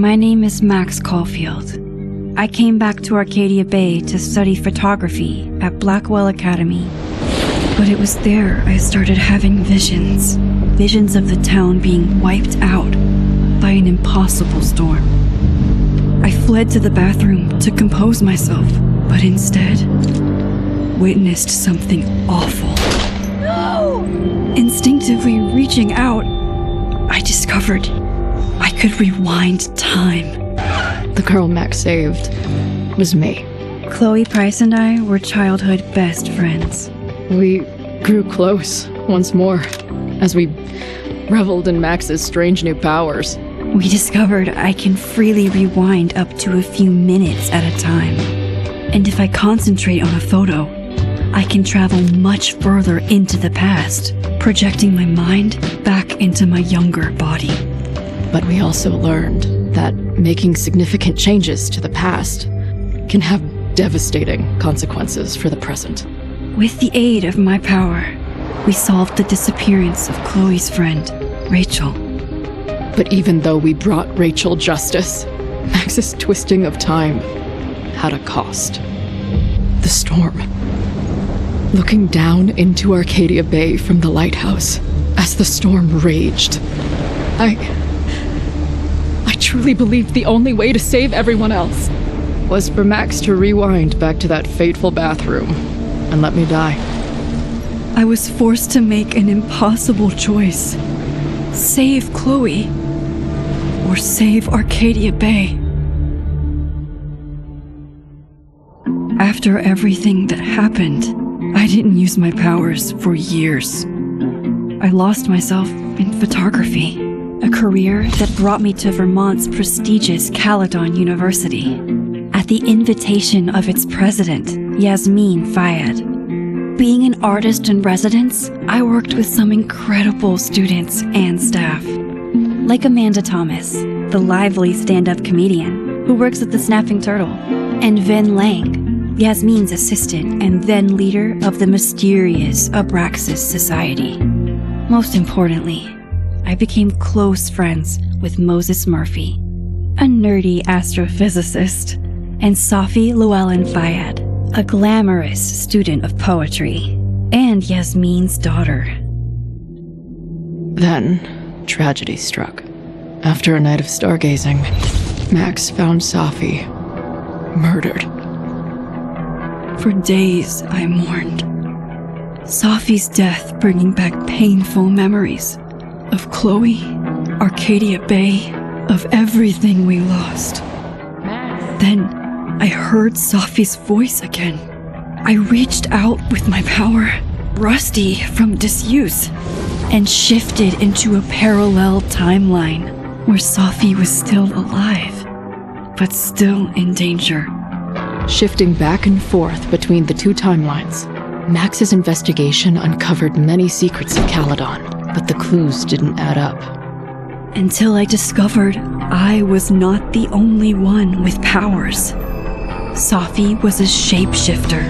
My name is Max Caulfield. I came back to Arcadia Bay to study photography at Blackwell Academy. But it was there I started having visions. Visions of the town being wiped out by an impossible storm. I fled to the bathroom to compose myself, but instead witnessed something awful. No! Instinctively reaching out, I discovered I could rewind time. The girl Max saved was me. Chloe Price and I were childhood best friends. We grew close once more as we reveled in Max's strange new powers. We discovered I can freely rewind up to a few minutes at a time. And if I concentrate on a photo, I can travel much further into the past, projecting my mind back into my younger body. But we also learned that making significant changes to the past can have devastating consequences for the present. With the aid of my power, we solved the disappearance of Chloe's friend, Rachel. But even though we brought Rachel justice, Max's twisting of time had a cost. The storm. Looking down into Arcadia Bay from the lighthouse as the storm raged, I truly believed the only way to save everyone else was for Max to rewind back to that fateful bathroom and let me die. I was forced to make an impossible choice. Save Chloe, or save Arcadia Bay. After everything that happened, I didn't use my powers for years. I lost myself in photography, a career that brought me to Vermont's prestigious Caledon University, at the invitation of its president, Yasmin Fayed. Being an artist in residence, I worked with some incredible students and staff, like Amanda Thomas, the lively stand-up comedian who works at the Snapping Turtle, and Vin Lang, Yasmin's assistant and then leader of the mysterious Abraxas Society. Most importantly, I became close friends with Moses Murphy, a nerdy astrophysicist, and Safi Llewellyn Fayed, a glamorous student of poetry, and Yasmin's daughter. Then, tragedy struck. After a night of stargazing, Max found Safi murdered. For days, I mourned. Safi's death bringing back painful memories of Chloe, Arcadia Bay, of everything we lost. Then, I heard Safi's voice again. I reached out with my power, rusty from disuse, and shifted into a parallel timeline where Safi was still alive, but still in danger. Shifting back and forth between the two timelines, Max's investigation uncovered many secrets of Caledon, but the clues didn't add up. Until I discovered I was not the only one with powers. Safi was a shapeshifter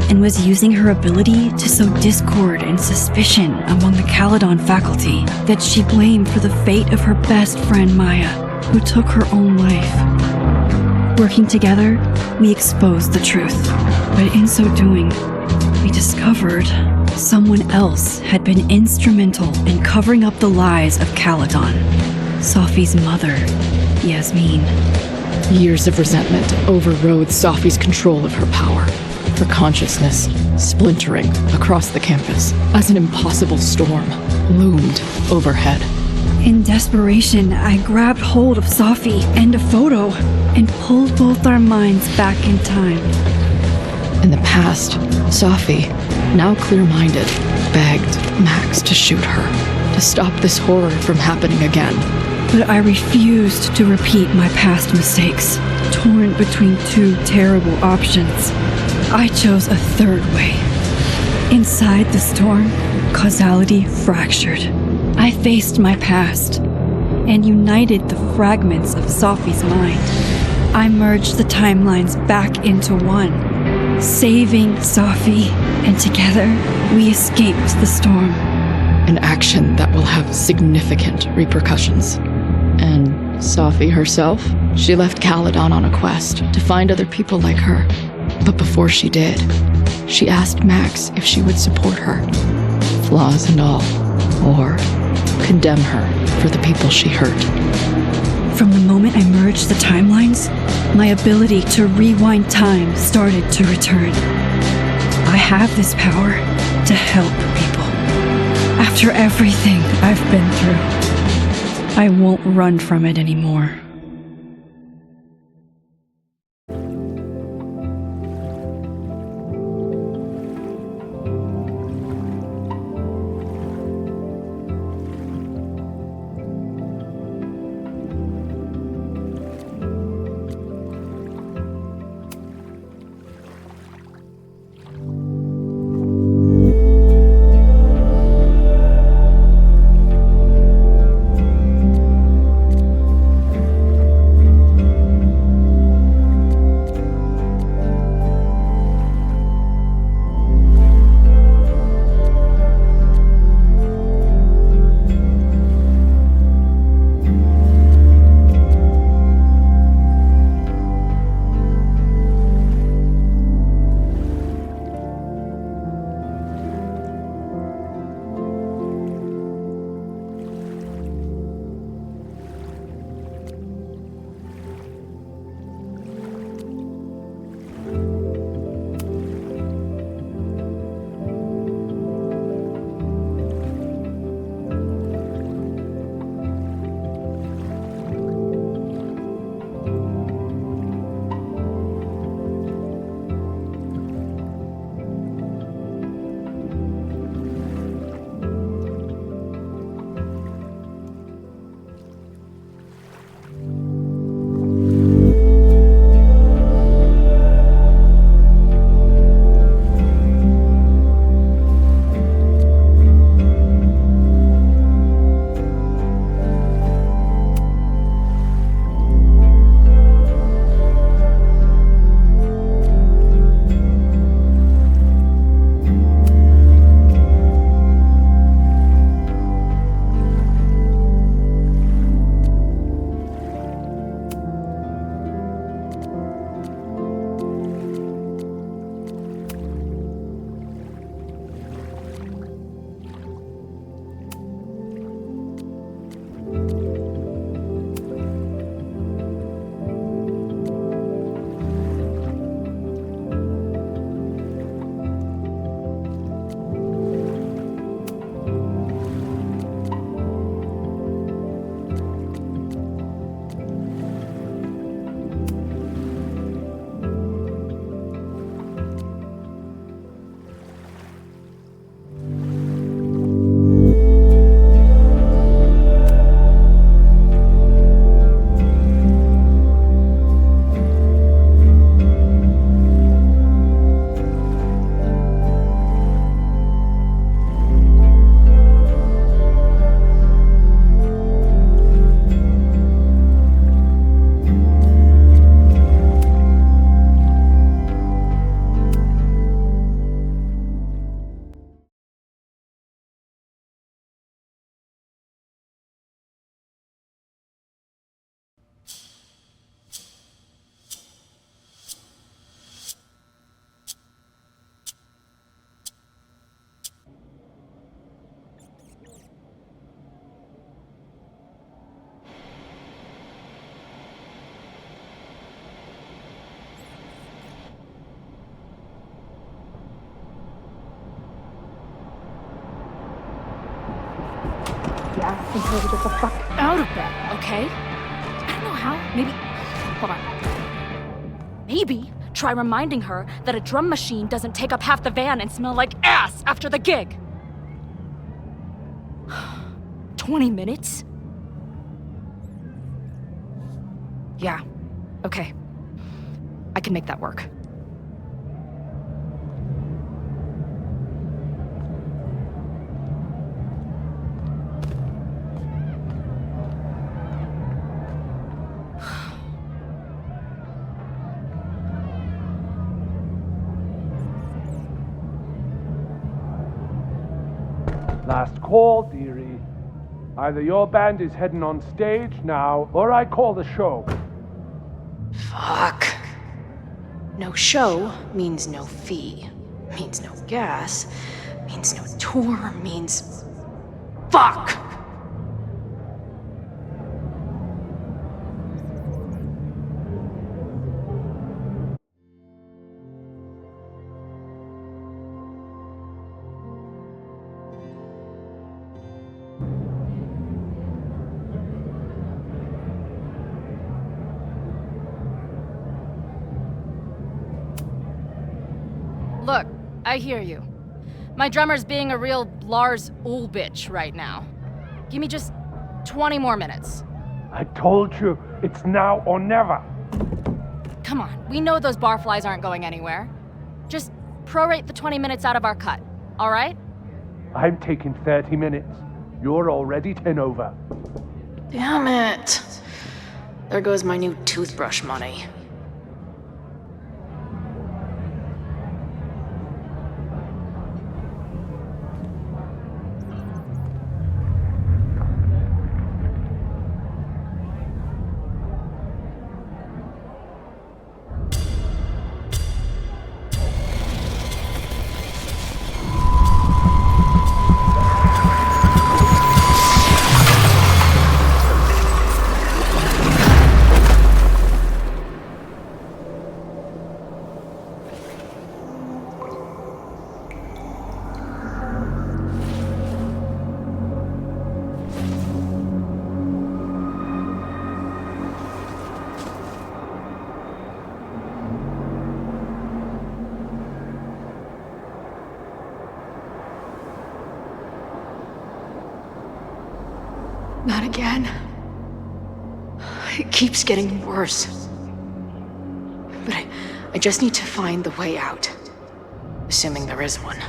and was using her ability to sow discord and suspicion among the Caledon faculty that she blamed for the fate of her best friend Maya, who took her own life. Working together, we exposed the truth, but in so doing, we discovered someone else had been instrumental in covering up the lies of Caledon. Safi's mother, Yasmin. Years of resentment overrode Safi's control of her power, her consciousness splintering across the campus as an impossible storm loomed overhead. In desperation, I grabbed hold of Safi and a photo and pulled both our minds back in time. In the past, Safi, now clear-minded, begged Max to shoot her, to stop this horror from happening again. But I refused to repeat my past mistakes, torn between two terrible options. I chose a third way. Inside the storm, causality fractured. I faced my past and united the fragments of Safi's mind. I merged the timelines back into one, saving Safi, and together we escaped the storm. An action that will have significant repercussions and Safi herself, she left Caledon on a quest to find other people like her. But before she did, she asked Max if she would support her, flaws and all, or condemn her for the people she hurt. From the moment I merged the timelines, my ability to rewind time started to return. I have this power to help people. After everything I've been through, I won't run from it anymore. ask until we get the fuck out of bed, okay? I don't know how. Maybe... Hold on. Maybe try reminding her that a drum machine doesn't take up half the van and smell like ass after the gig. 20 minutes? Yeah. Okay. I can make that work. Last call, dearie. Either your band is heading on stage now, or I call the show. Fuck. No show means no fee. Means no gas. Means no tour. Means... Fuck! Look, I hear you. My drummer's being a real Lars Ulbitch right now. Give me just 20 more minutes. I told you, it's now or never. Come on, we know those barflies aren't going anywhere. Just prorate the 20 minutes out of our cut, all right? I'm taking 30 minutes. You're already 10 over. Damn it. There goes my new toothbrush money. Not again. It keeps getting worse. But I just need to find the way out. Assuming there is one.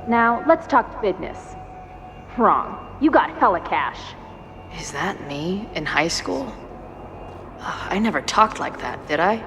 Now, let's talk business. Wrong. You got hella cash. Is that me in high school? I never talked like that, did I?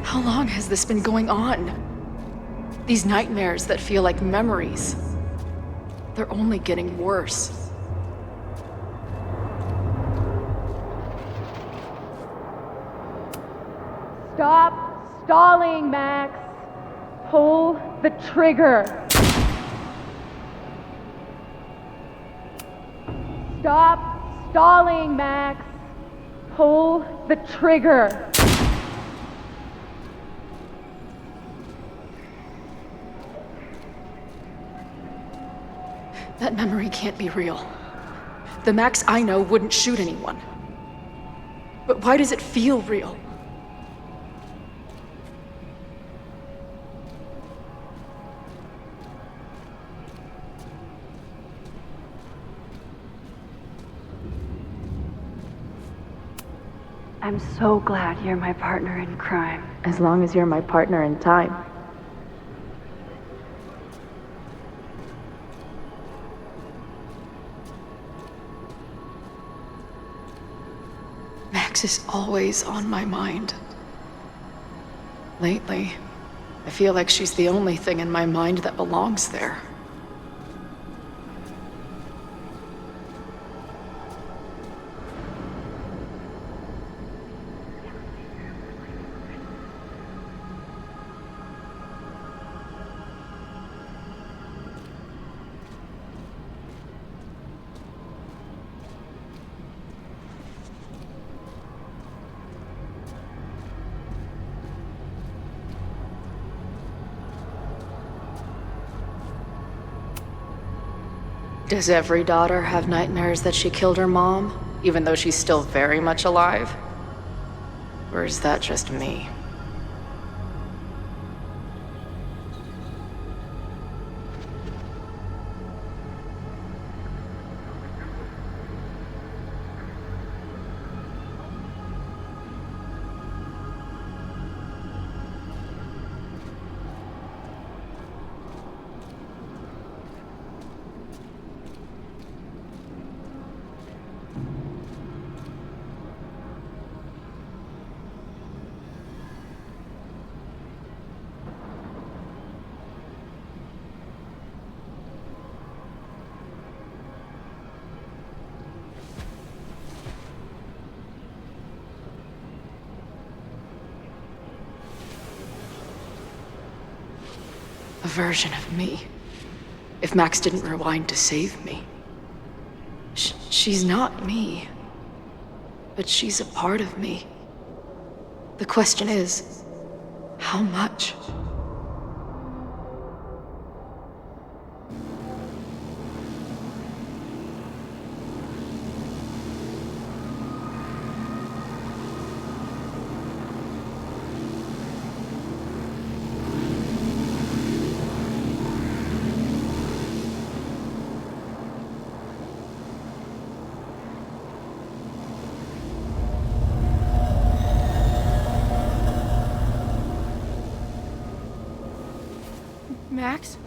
How long has this been going on? These nightmares that feel like memories. They're only getting worse. Stop stalling, Max. Pull the trigger. Stop stalling, Max. Pull the trigger. That memory can't be real. The Max I know wouldn't shoot anyone. But why does it feel real? I'm so glad you're my partner in crime. As long as you're my partner in time. Max is always on my mind. Lately, I feel like she's the only thing in my mind that belongs there. Does every daughter have nightmares that she killed her mom, even though she's still very much alive? Or is that just me? A version of me. If Max didn't rewind to save me. She's not me. But she's a part of me. The question is, how much? Max?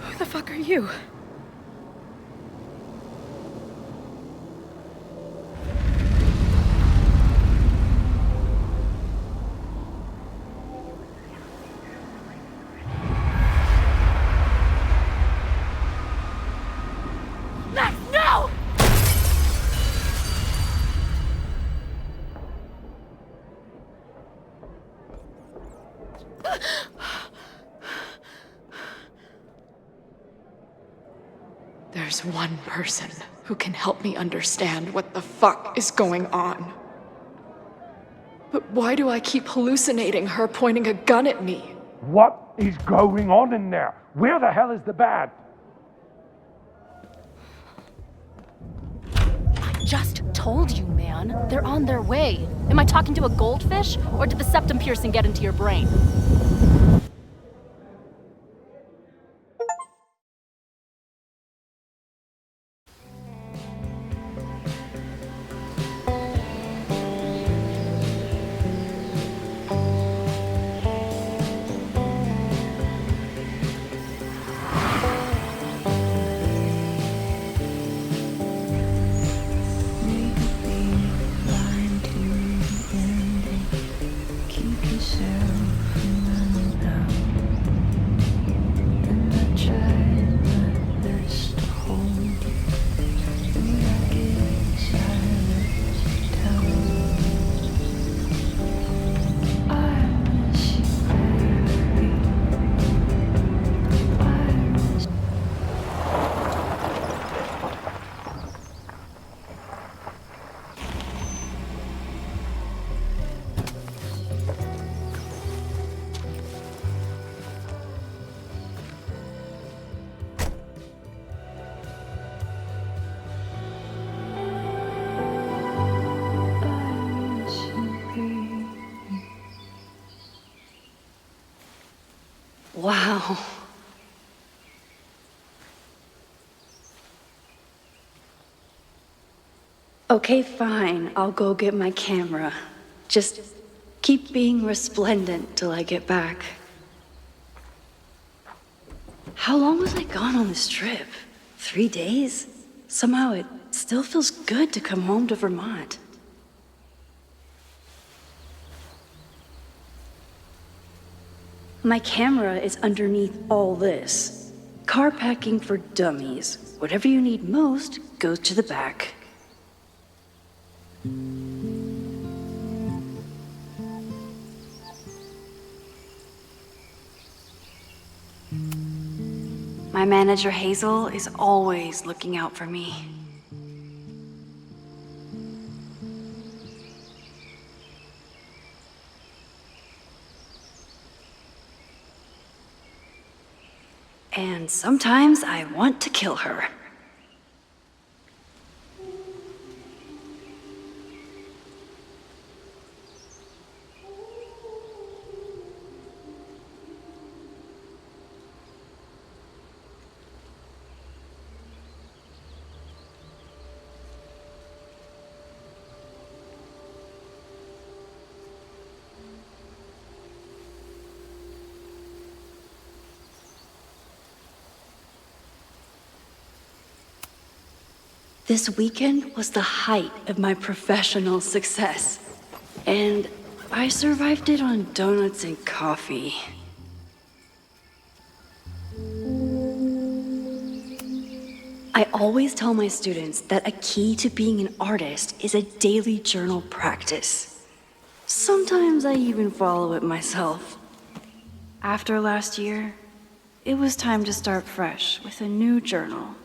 Who the fuck are you? Max, no! There's one person who can help me understand what the fuck is going on. But why do I keep hallucinating her pointing a gun at me? What is going on in there? Where the hell is the bad? I just told you, man. They're on their way. Am I talking to a goldfish, or did the septum piercing get into your brain? Wow. Okay, fine. I'll go get my camera. Just keep being resplendent till I get back. How long was I gone on this trip? 3 days? Somehow it still feels good to come home to Vermont. My camera is underneath all this. Car packing for dummies. Whatever you need most goes to the back. My manager Hazel is always looking out for me. And sometimes I want to kill her. This weekend was the height of my professional success, and I survived it on donuts and coffee. I always tell my students that a key to being an artist is a daily journal practice. Sometimes I even follow it myself. After last year, it was time to start fresh with a new journal.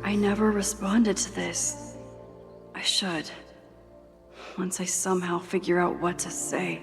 I never responded to this. I should. Once I somehow figure out what to say.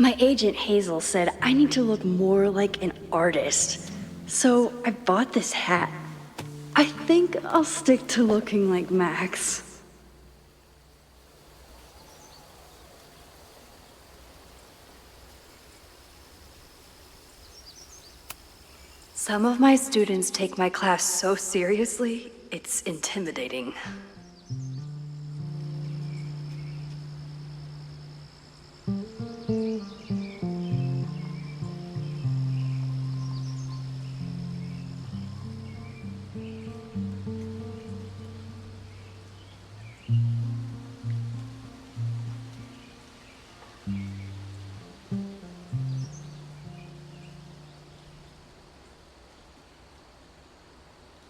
My agent Hazel said I need to look more like an artist, so I bought this hat. I think I'll stick to looking like Max. Some of my students take my class so seriously, it's intimidating.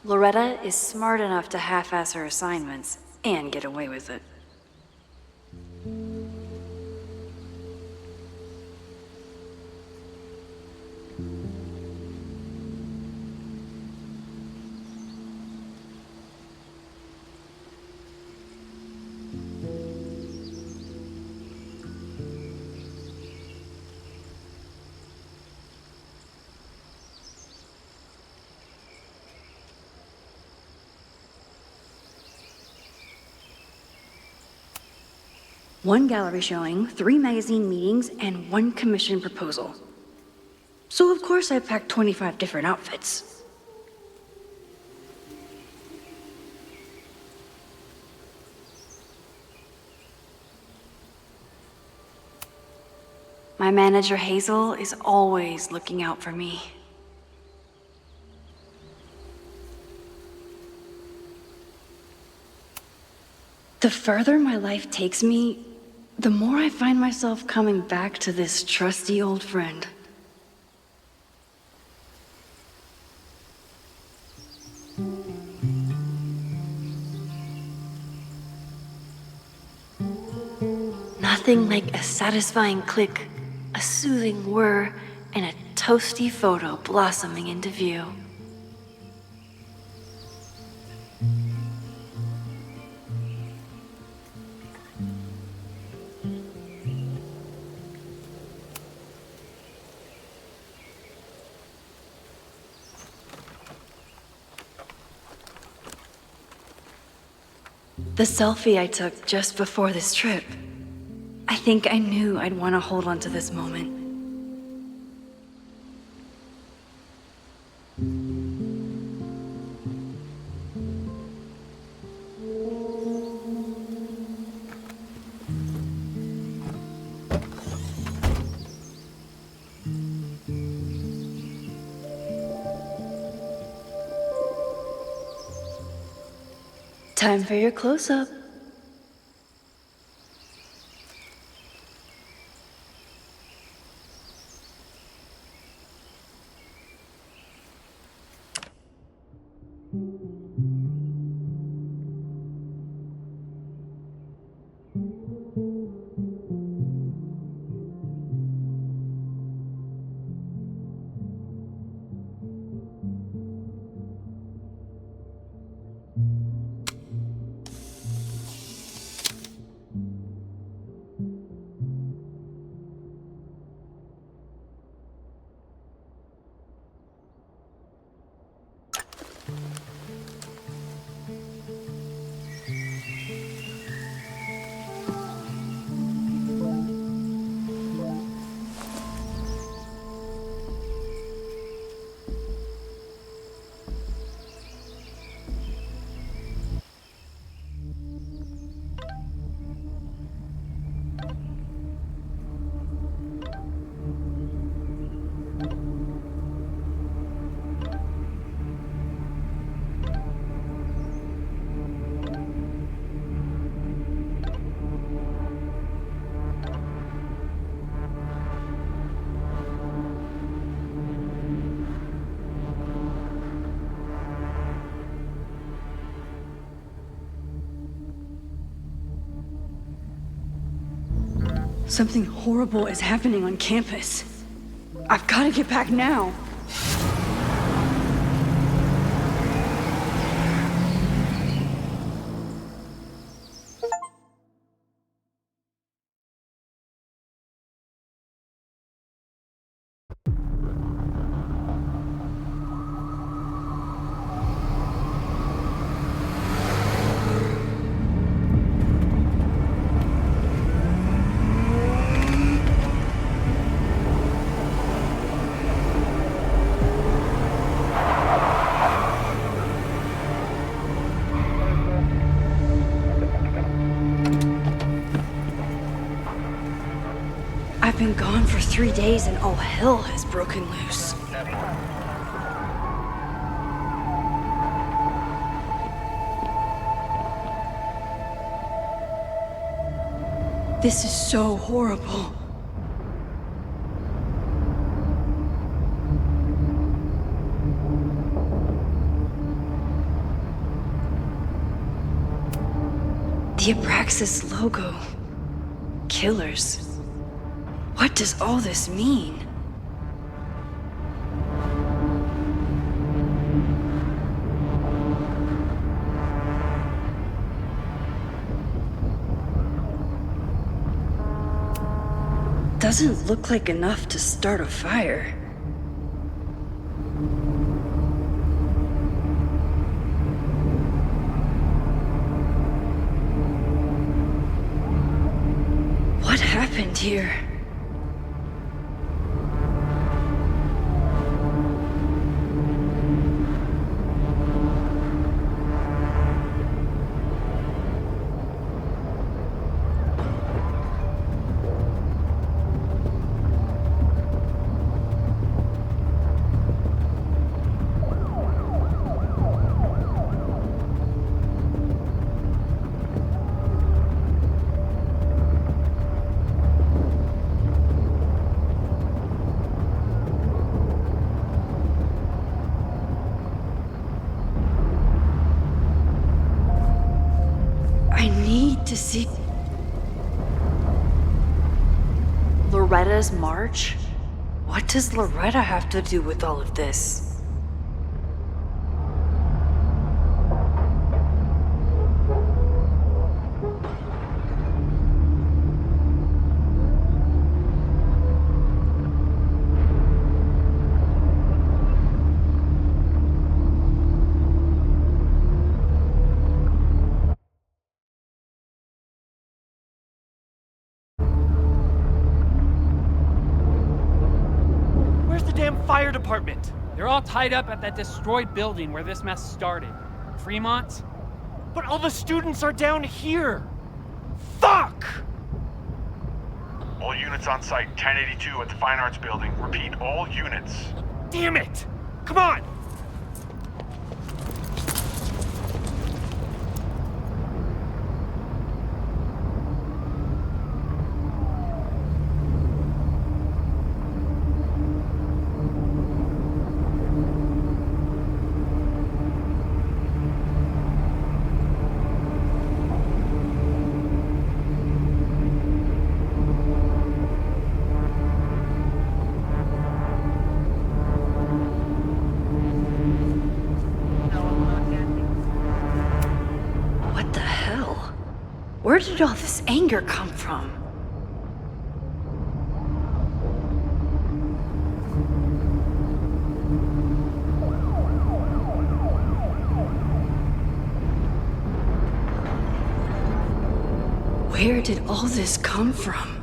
Loretta is smart enough to half-ass her assignments and get away with it. One gallery showing, 3 magazine meetings, and 1 commission proposal. So of course I packed 25 different outfits. My manager Hazel is always looking out for me. The further my life takes me, the more I find myself coming back to this trusty old friend. Nothing like a satisfying click, a soothing whir, and a toasty photo blossoming into view. The selfie I took just before this trip. I think I knew I'd want to hold on to this moment. Time for your close-up. Something horrible is happening on campus. I've got to get back now. I've been gone for 3 days and all hell has broken loose. This is so horrible. The Abraxas logo. Killers. What does all this mean? Doesn't look like enough to start a fire. What happened here? To see Loretta's march? What does Loretta have to do with all of this? Fire department. They're all tied up at that destroyed building where this mess started. Fremont? But all the students are down here. Fuck! All units on site, 1082 at the Fine Arts Building. Repeat, all units. Damn it! Come on! Where did all this anger come from? Where did all this come from?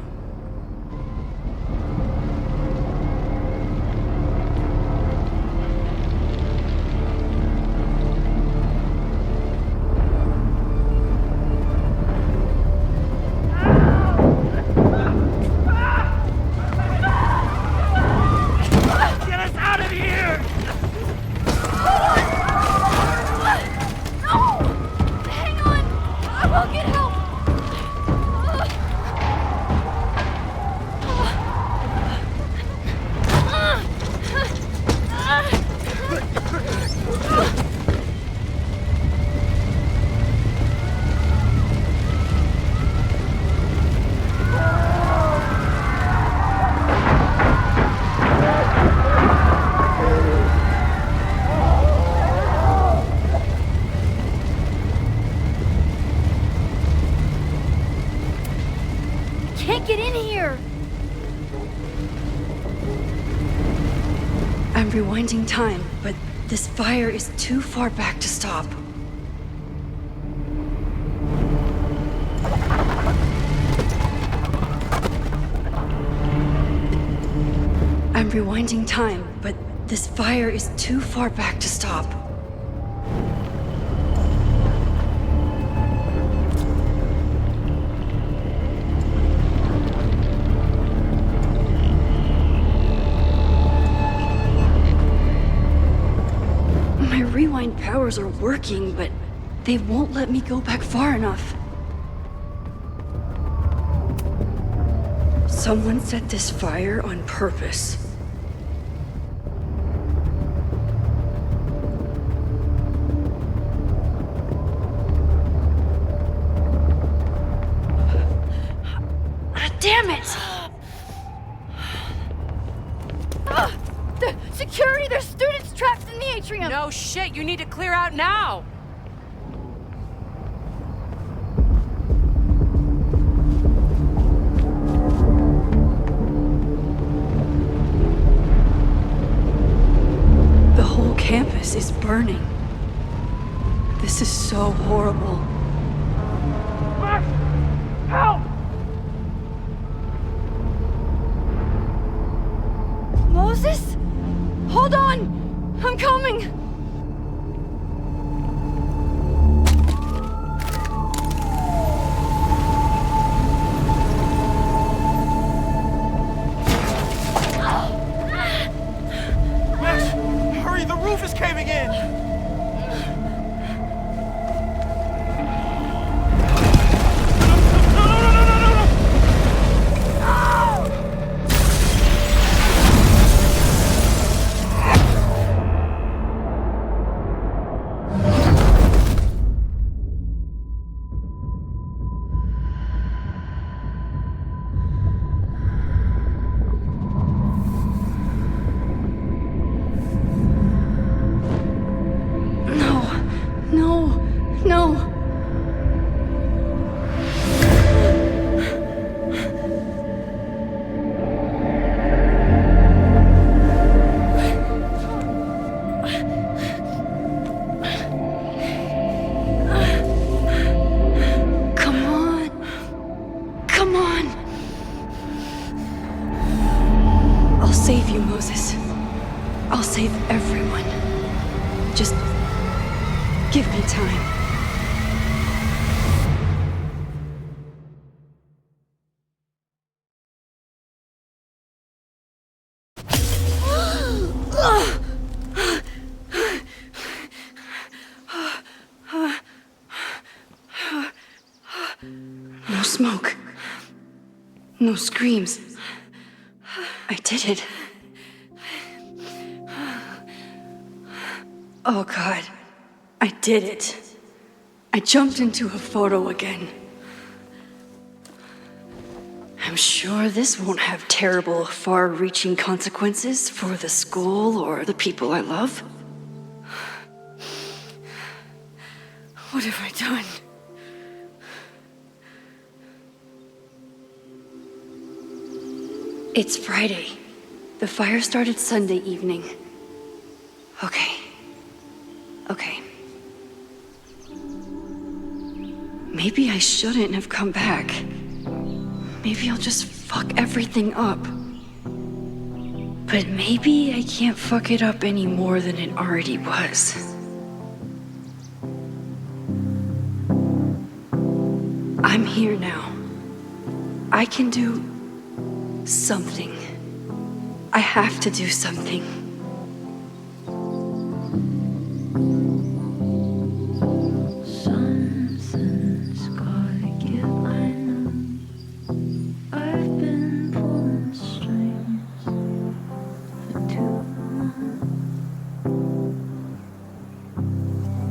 Get in here! I'm rewinding time, but this fire is too far back to stop. I'm rewinding time, but this fire is too far back to stop. rewind powers are working, but they won't let me go back far enough. Someone set this fire on purpose. Damn it! The security! There's students trapped in the atrium! No shit, you need to clear out now! The whole campus is burning. This is so horrible. Max! Help! Moses? Hold on! I'm coming! Max, hurry, the roof is caving in! Save you, Moses. I'll save everyone. Just give me time. No smoke. No screams. I did it. Oh God, I did it. I jumped into a photo again. I'm sure this won't have terrible, far-reaching consequences for the school or the people I love. What have I done? It's Friday. The fire started Sunday evening. Okay. Maybe I shouldn't have come back. Maybe I'll just fuck everything up. But maybe I can't fuck it up any more than it already was. I'm here now. I can do something. I have to do something. Something's gotta give, I know. I've been pulling strings for too long.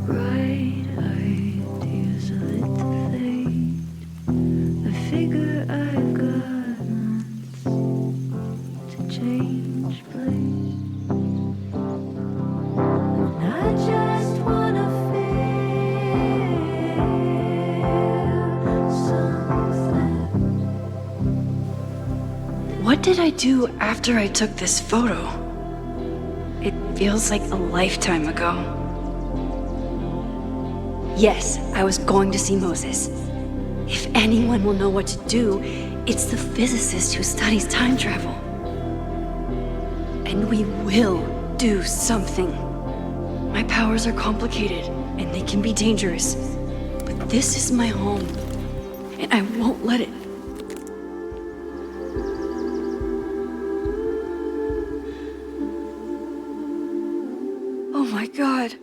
Bright ideas are lit to fade. I figure I've got months to change place. And I just wanna feel something. What did I do after I took this photo? It feels like a lifetime ago. Yes, I was going to see Moses. If anyone will know what to do, it's the physicist who studies time travel. And we will do something. My powers are complicated, and they can be dangerous. But this is my home, and I won't let it. Oh my God.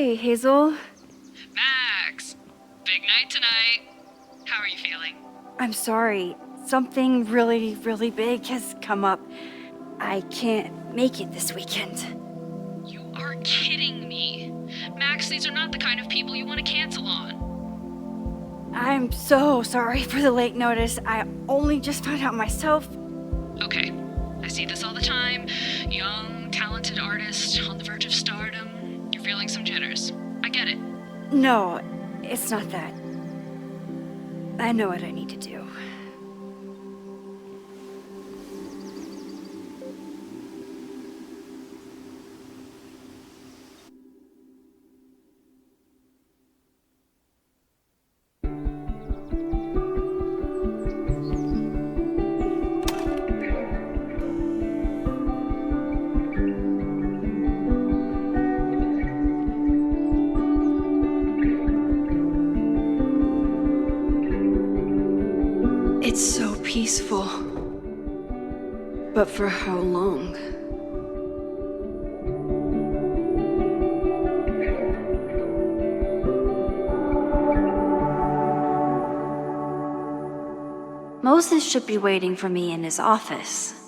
Hey, Hazel. Max! Big night tonight. How are you feeling? I'm sorry. Something really, really big has come up. I can't make it this weekend. You are kidding me. Max, these are not the kind of people you want to cancel on. I'm so sorry for the late notice. I only just found out myself. Okay, I see this all the time. Young, talented artist on the verge of stardom. You're feeling some jitters. I get it. No, it's not that. I know what I need to do. It's so peaceful. But for how long? Moses should be waiting for me in his office.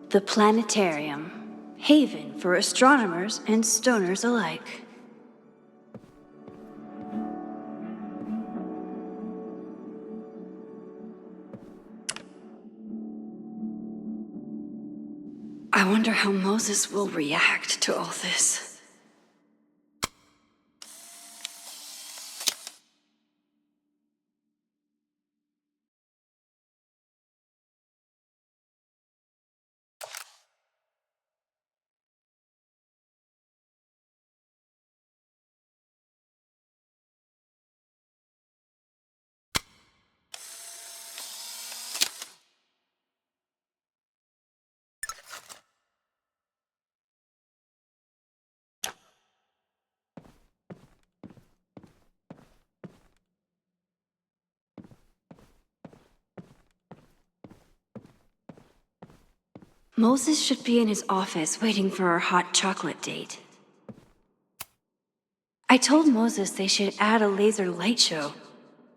The planetarium, haven for astronomers and stoners alike. I wonder how Moses will react to all this. Moses should be in his office waiting for our hot chocolate date. I told Moses they should add a laser light show,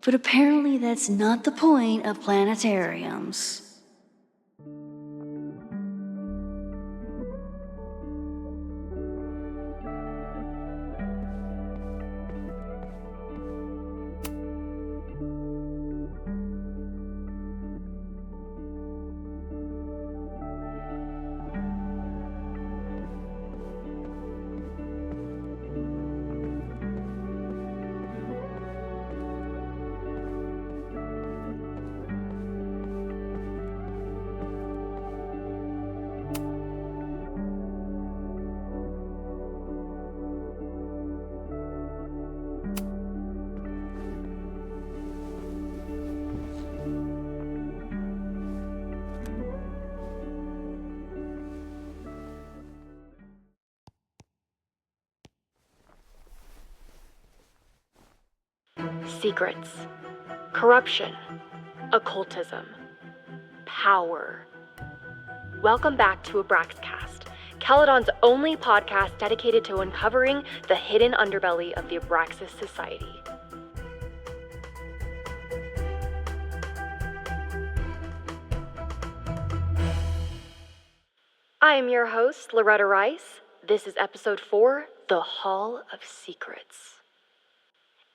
but apparently that's not the point of planetariums. Secrets, corruption, occultism, power. Welcome back to Abraxcast, Caledon's only podcast dedicated to uncovering the hidden underbelly of the Abraxas Society. I am your host, Loretta Rice. This is episode 4, The Hall of Secrets.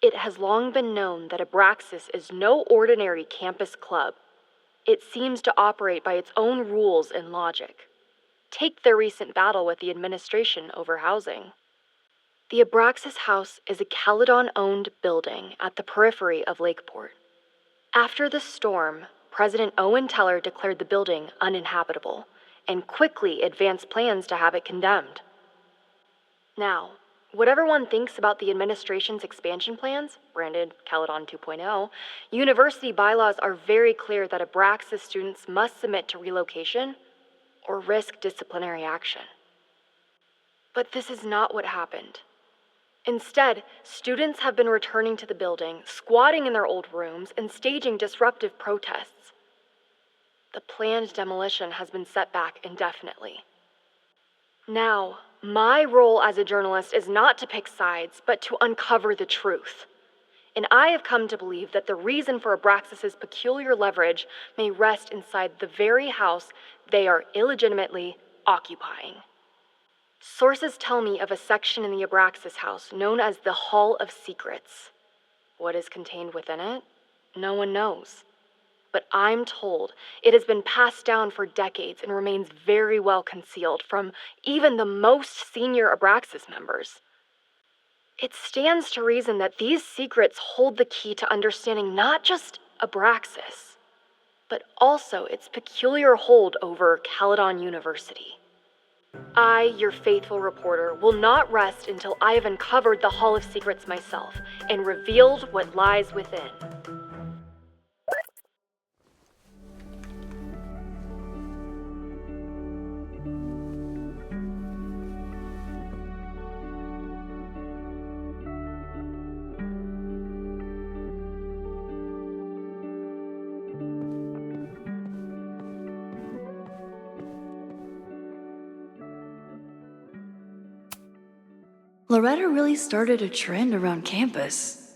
It has long been known that Abraxas is no ordinary campus club. It seems to operate by its own rules and logic. Take their recent battle with the administration over housing. The Abraxas House is a Caledon-owned building at the periphery of Lakeport. After the storm, President Owen Teller declared the building uninhabitable and quickly advanced plans to have it condemned. Now, whatever one thinks about the administration's expansion plans, branded Caledon 2.0, university bylaws are very clear that Abraxas students must submit to relocation or risk disciplinary action. But this is not what happened. Instead, students have been returning to the building, squatting in their old rooms, and staging disruptive protests. The planned demolition has been set back indefinitely. Now, my role as a journalist is not to pick sides, but to uncover the truth. And I have come to believe that the reason for Abraxas's peculiar leverage may rest inside the very house they are illegitimately occupying. Sources tell me of a section in the Abraxas house known as the Hall of Secrets. What is contained within it? No one knows. But I'm told it has been passed down for decades and remains very well concealed from even the most senior Abraxas members. It stands to reason that these secrets hold the key to understanding not just Abraxas, but also its peculiar hold over Caledon University. I, your faithful reporter, will not rest until I have uncovered the Hall of Secrets myself and revealed what lies within. Loretta really started a trend around campus.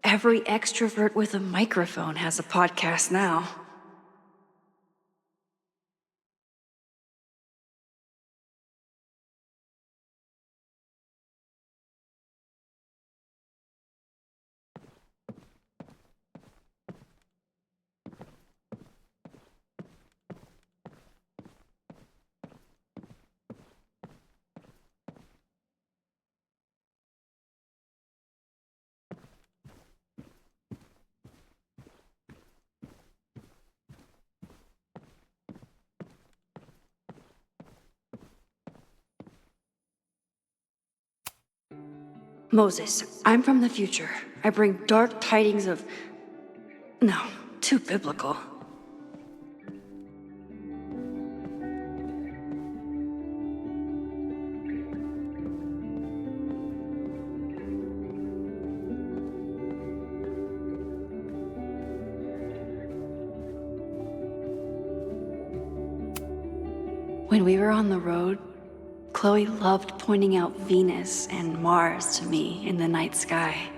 Every extrovert with a microphone has a podcast now. Moses, I'm from the future. I bring dark tidings of... No, too biblical. When we were on the road, Chloe loved pointing out Venus and Mars to me in the night sky.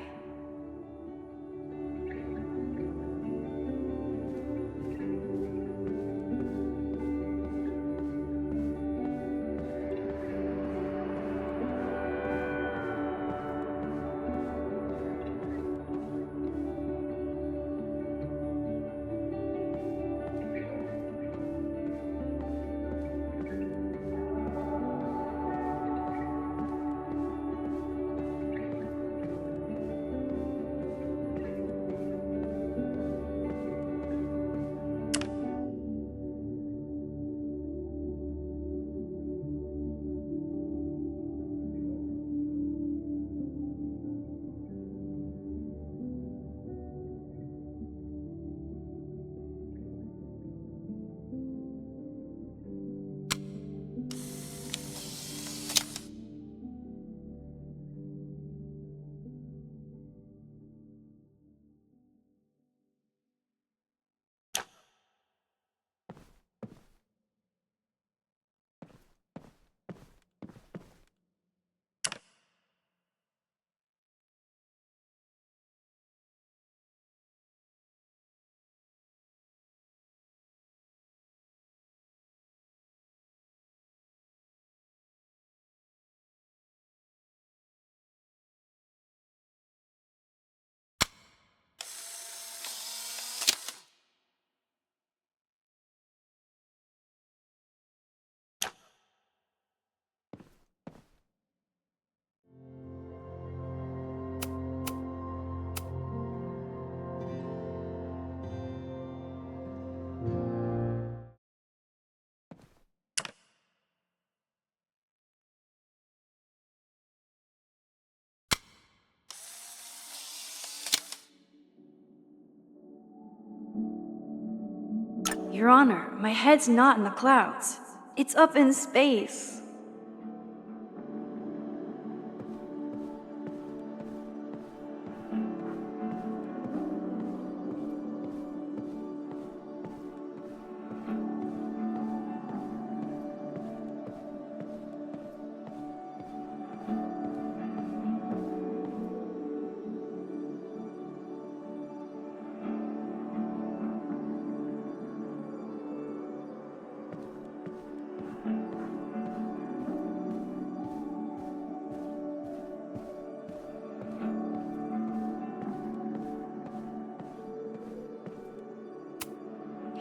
Your Honor, my head's not in the clouds. It's up in space.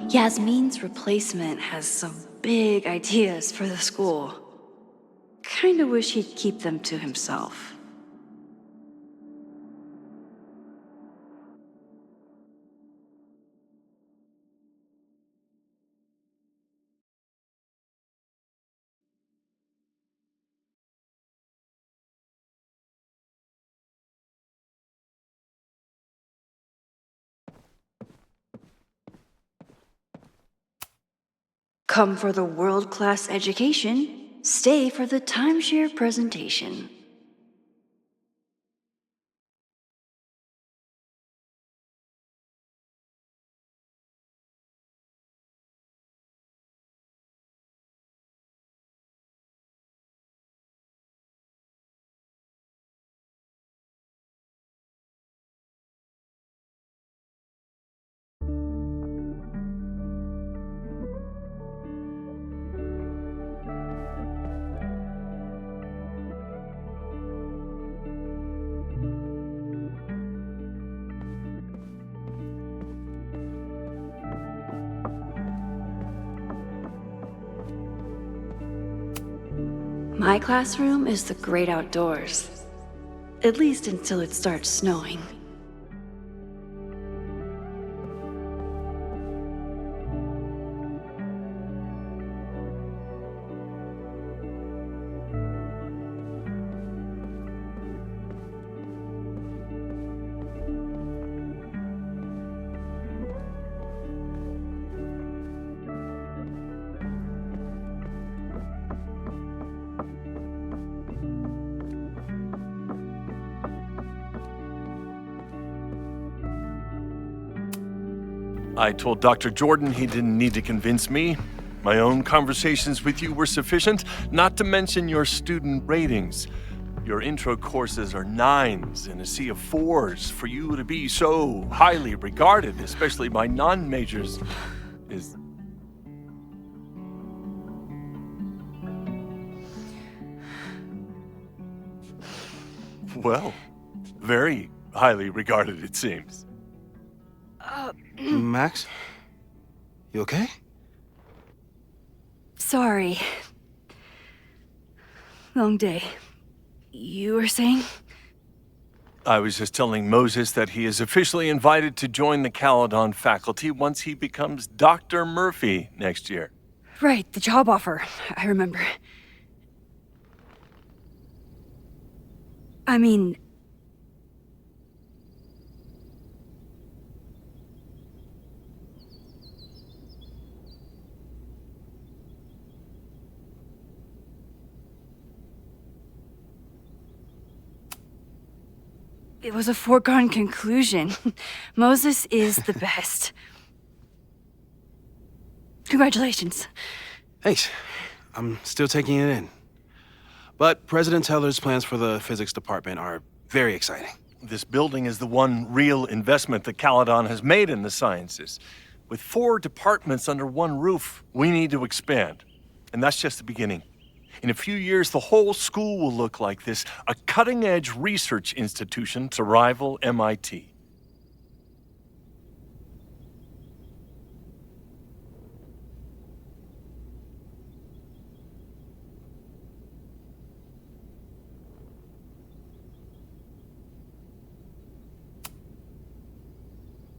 Yasmin's replacement has some big ideas for the school. Kinda wish he'd keep them to himself. Come for the world-class education, stay for the timeshare presentation. My classroom is the great outdoors. At least until it starts snowing. I told Dr. Jordan he didn't need to convince me. My own conversations with you were sufficient, not to mention your student ratings. Your intro courses are 9s in a sea of 4s. For you to be so highly regarded, especially by non-majors, is... well, very highly regarded, it seems. Max? You okay? Sorry. Long day. You were saying? I was just telling Moses that he is officially invited to join the Caledon faculty once he becomes Dr. Murphy next year. Right, the job offer. I remember. I mean... it was a foregone conclusion. Moses is the best. Congratulations. Thanks. I'm still taking it in. But President Teller's plans for the physics department are very exciting. This building is the one real investment that Caledon has made in the sciences. With 4 departments under one roof, we need to expand. And that's just the beginning. In a few years, the whole school will look like this, a cutting-edge research institution to rival MIT.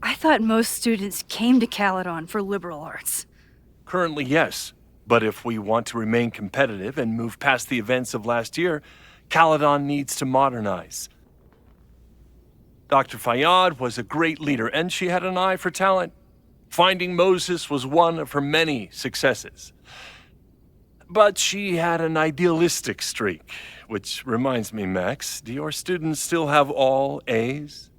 I thought most students came to Caledon for liberal arts. Currently, yes. But if we want to remain competitive and move past the events of last year, Caledon needs to modernize. Dr. Fayyad was a great leader, and she had an eye for talent. Finding Moses was one of her many successes. But she had an idealistic streak, which reminds me, Max, do your students still have all A's?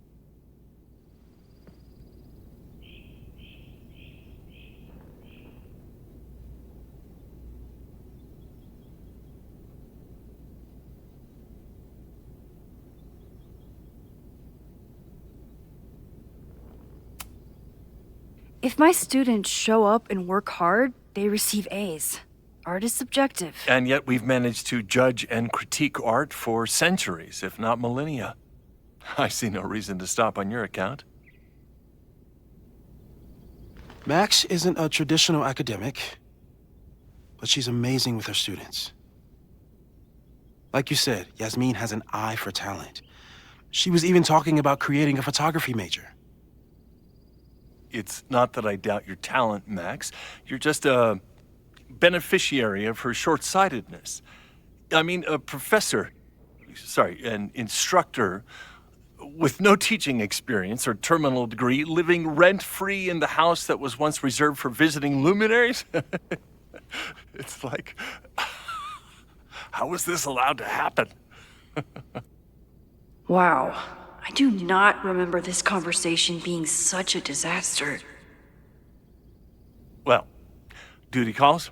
If my students show up and work hard, they receive A's. Art is subjective. And yet we've managed to judge and critique art for centuries, if not millennia. I see no reason to stop on your account. Max isn't a traditional academic, but she's amazing with her students. Like you said, Yasmin has an eye for talent. She was even talking about creating a photography major. It's not that I doubt your talent, Max. You're just a beneficiary of her short-sightedness. I mean, a professor, an instructor with no teaching experience or terminal degree, living rent-free in the house that was once reserved for visiting luminaries? It's like, how was this allowed to happen? Wow. I do not remember this conversation being such a disaster. Well, duty calls.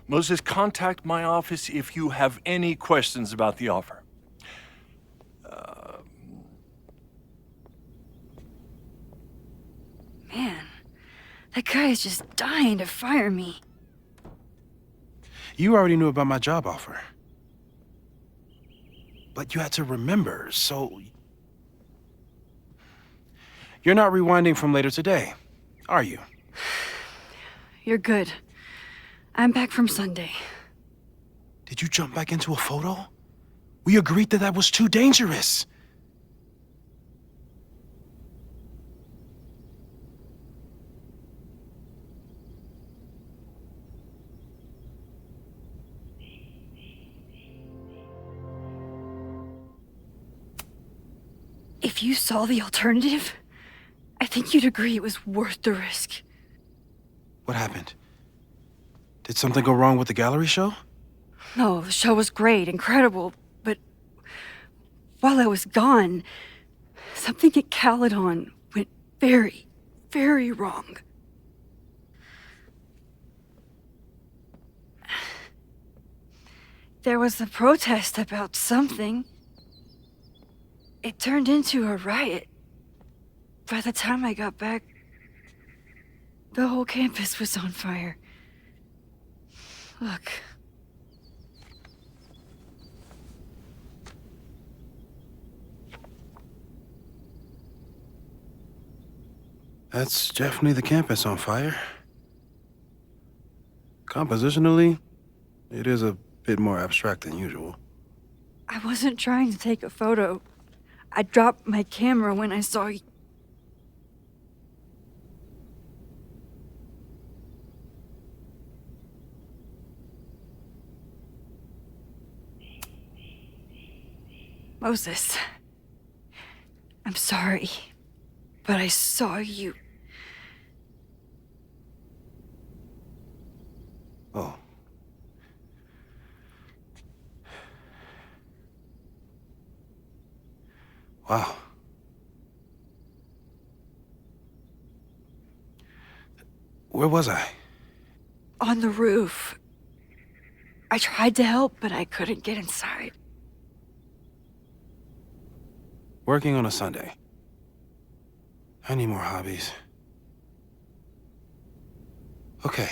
Moses, contact my office if you have any questions about the offer. Man, that guy is just dying to fire me. You already knew about my job offer. But you had to remember, so... You're not rewinding from later today, are you? You're good. I'm back from Sunday. Did you jump back into a photo? We agreed that that was too dangerous. If you saw the alternative, I think you'd agree it was worth the risk. What happened? Did something go wrong with the gallery show? No, the show was great, incredible, but while I was gone, something at Caledon went very, very wrong. There was a protest about something. It turned into a riot. By the time I got back, the whole campus was on fire. Look. That's definitely the campus on fire. Compositionally, it is a bit more abstract than usual. I wasn't trying to take a photo. I dropped my camera when I saw you. Moses, I'm sorry, but I saw you. Oh. Wow. Where was I? On the roof. I tried to help, but I couldn't get inside. Working on a Sunday. I need more hobbies. Okay.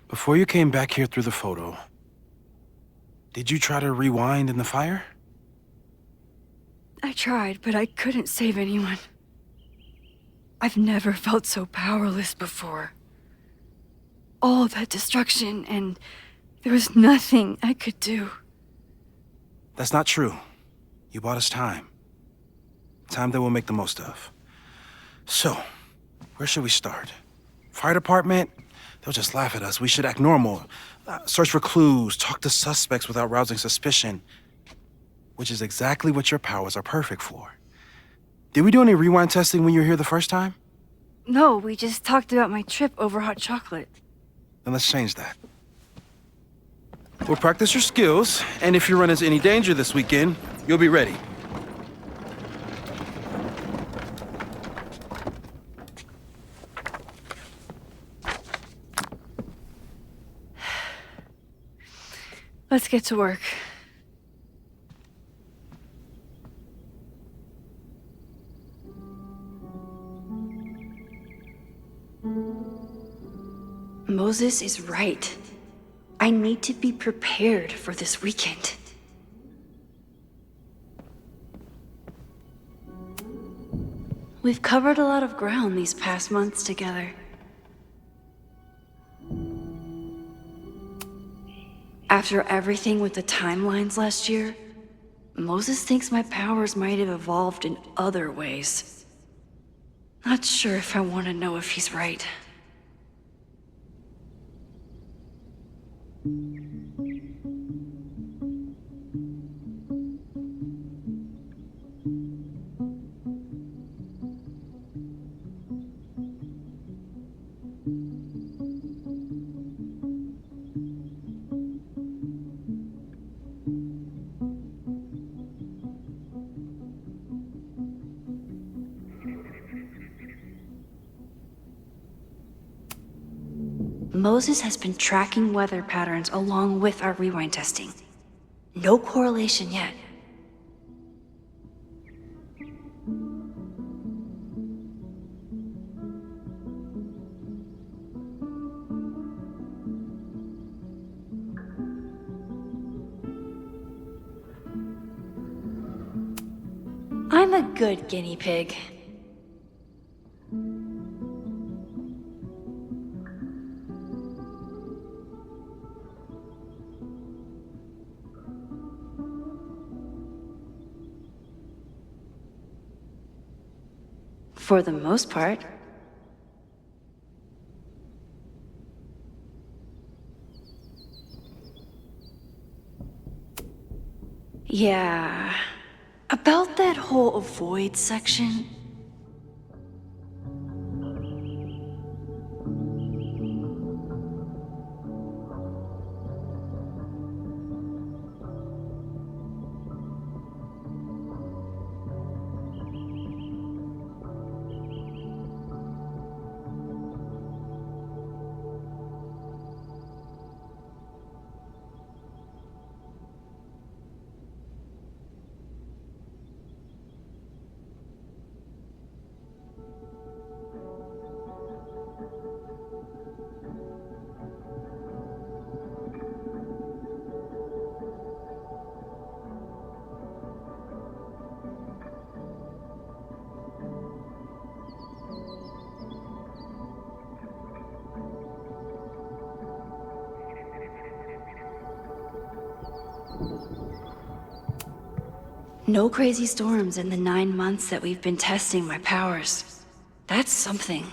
Before you came back here through the photo, did you try to rewind in the fire? I tried, but I couldn't save anyone. I've never felt so powerless before. All that destruction, and there was nothing I could do. That's not true. You bought us time. Time that we'll make the most of. So, where should we start? Fire department? They'll just laugh at us. We should act normal. Search for clues, talk to suspects without rousing suspicion. Which is exactly what your powers are perfect for. Did we do any rewind testing when you were here the first time? No, we just talked about my trip over hot chocolate. Then let's change that. We'll practice your skills, and if you run into any danger this weekend, you'll be ready. Let's get to work. Moses is right. I need to be prepared for this weekend. We've covered a lot of ground these past months together. After everything with the timelines last year, Moses thinks my powers might have evolved in other ways. Not sure if I want to know if he's right. Moses has been tracking weather patterns along with our rewind testing. No correlation yet. I'm a good guinea pig. For the most part. Yeah, about that whole avoid section. No crazy storms in the 9 months that we've been testing my powers. That's something.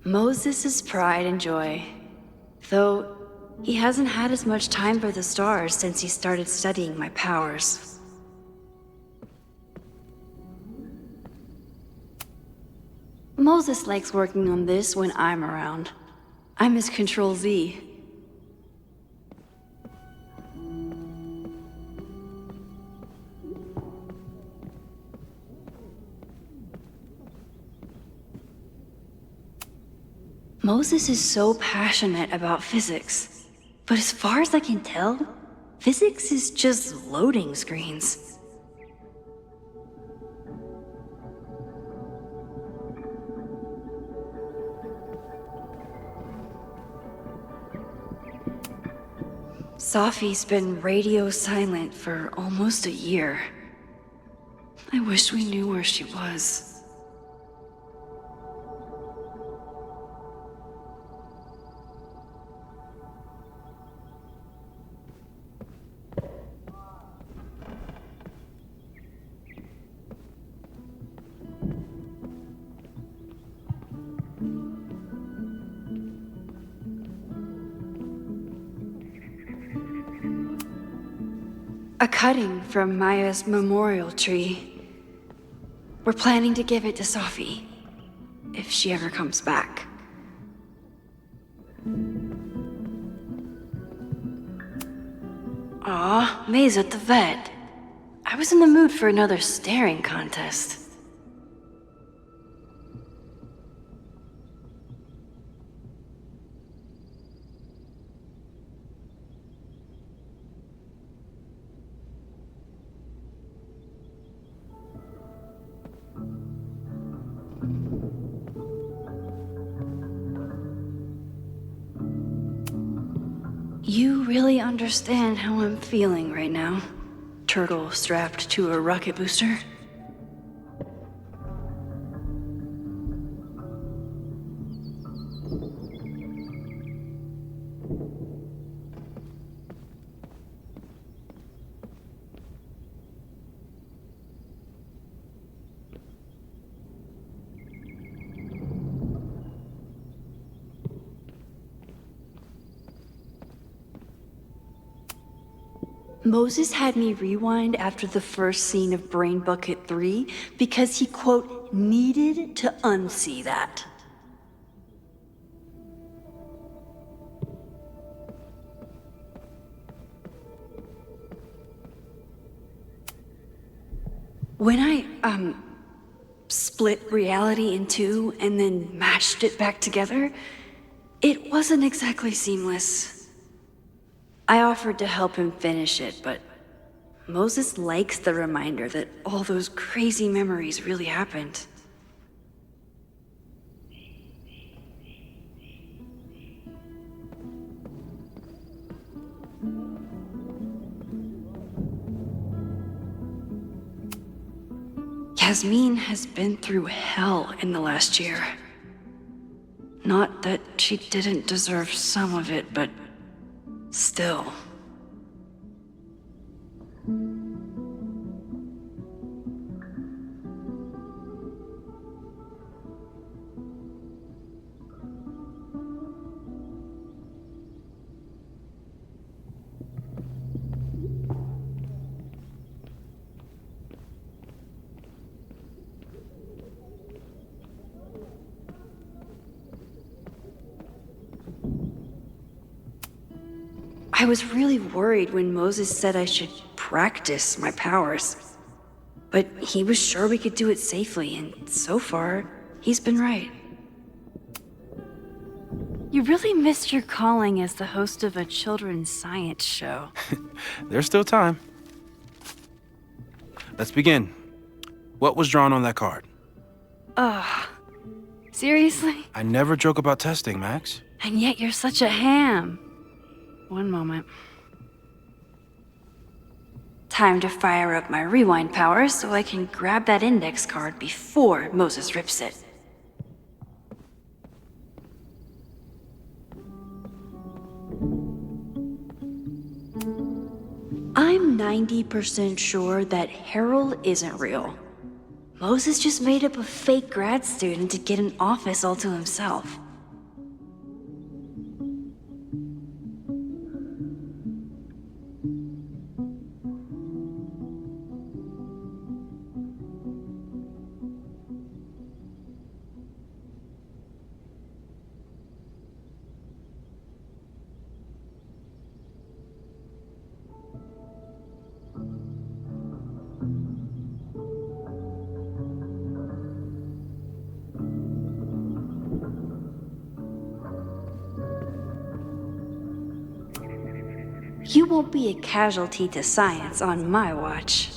Moses' pride and joy, though he hasn't had as much time for the stars since he started studying my powers. Moses likes working on this when I'm around. I'm his Control-Z. Moses is so passionate about physics, but as far as I can tell, physics is just loading screens. Safi's been radio silent for almost a year. I wish we knew where she was. A cutting from Maya's memorial tree. We're planning to give it to Safi, if she ever comes back. Aw, May's at the vet. I was in the mood for another staring contest. You really understand how I'm feeling right now, turtle strapped to a rocket booster? Moses had me rewind after the first scene of Brain Bucket 3 because he, quote, needed to unsee that. When I, split reality in two and then matched it back together, it wasn't exactly seamless. I offered to help him finish it, but Moses likes the reminder that all those crazy memories really happened. Yasmin has been through hell in the last year. Not that she didn't deserve some of it, but still. I was really worried when Moses said I should practice my powers. But he was sure we could do it safely, and so far, he's been right. You really missed your calling as the host of a children's science show. There's still time. Let's begin. What was drawn on that card? Ugh. Seriously? I never joke about testing, Max. And yet you're such a ham. One moment. Time to fire up my rewind powers so I can grab that index card before Moses rips it. I'm 90% sure that Harold isn't real. Moses just made up a fake grad student to get an office all to himself. You won't be a casualty to science on my watch.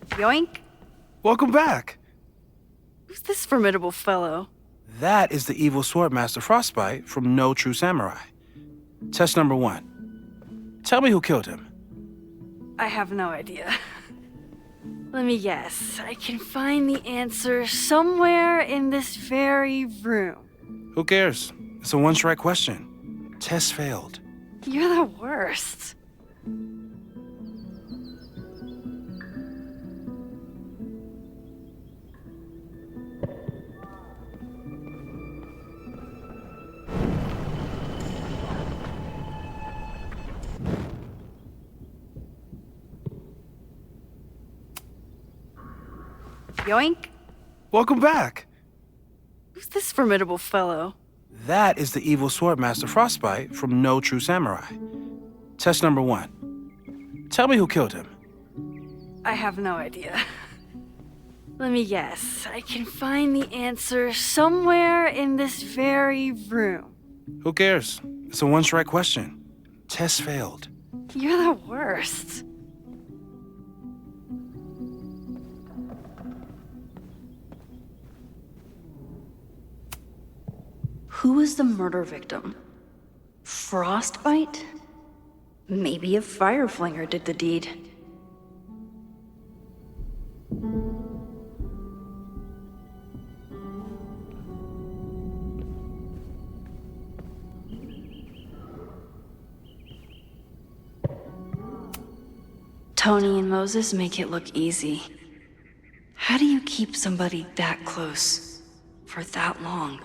Yoink? Welcome back. Who's this formidable fellow? That is the evil Swordmaster Frostbite from No True Samurai. Test number 1. Tell me who killed him. I have no idea. Let me guess. I can find the answer somewhere in this very room. Who cares? It's a one-strike question. Test failed. You're the worst. Yoink? Welcome back. Who's this formidable fellow? That is the evil Swordmaster Frostbite from No True Samurai. Test number 1. Tell me who killed him. I have no idea. Let me guess. I can find the answer somewhere in this very room. Who cares? It's a one-strike question. Test failed. You're the worst. Who was the murder victim? Frostbite? Maybe a fire flinger did the deed. Tony and Moses make it look easy. How do you keep somebody that close for that long?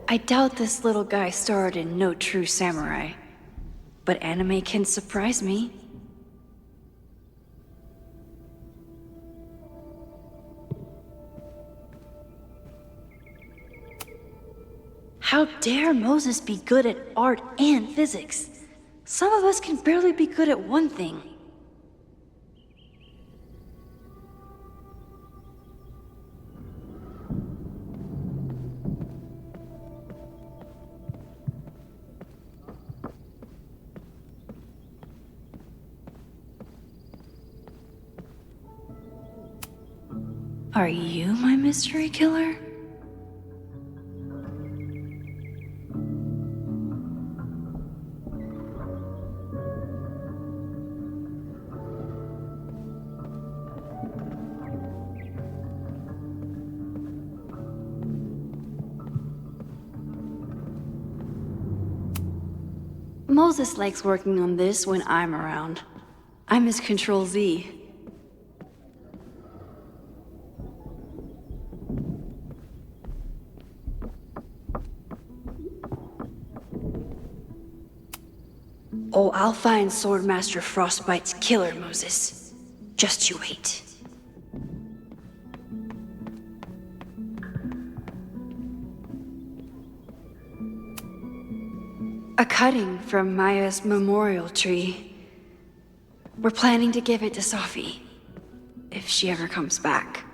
I doubt this little guy starred in No True Samurai, but anime can surprise me. How dare Moses be good at art and physics? Some of us can barely be good at one thing. Are you my mystery killer? Moses likes working on this when I'm around. I'm his Control-Z. Oh, I'll find Swordmaster Frostbite's killer, Moses. Just you wait. A cutting from Maya's memorial tree. We're planning to give it to Sophie, if she ever comes back.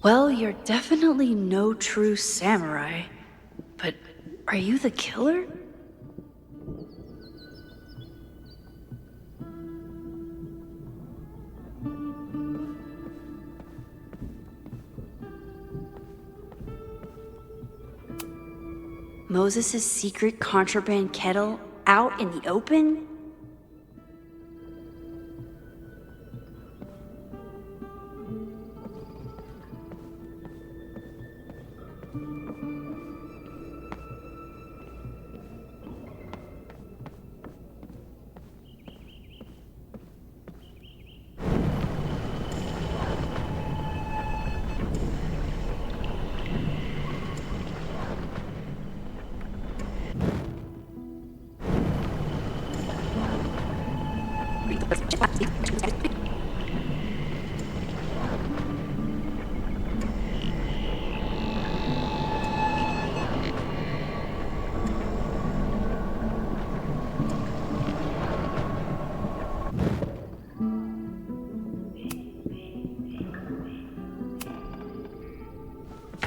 Well, you're definitely no true samurai. But are you the killer? Moses' secret contraband kettle out in the open?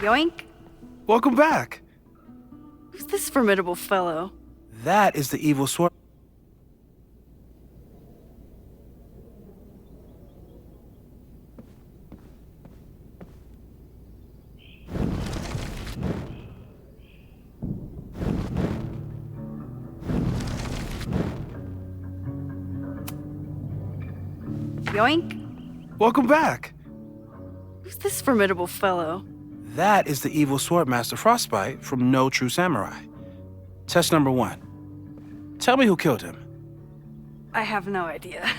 Yoink! Welcome back. Who's this formidable fellow? That is the evil sword. Yoink! Welcome back. Who's this formidable fellow? That is the evil Swordmaster Frostbite from No True Samurai. Test number 1. Tell me who killed him. I have no idea.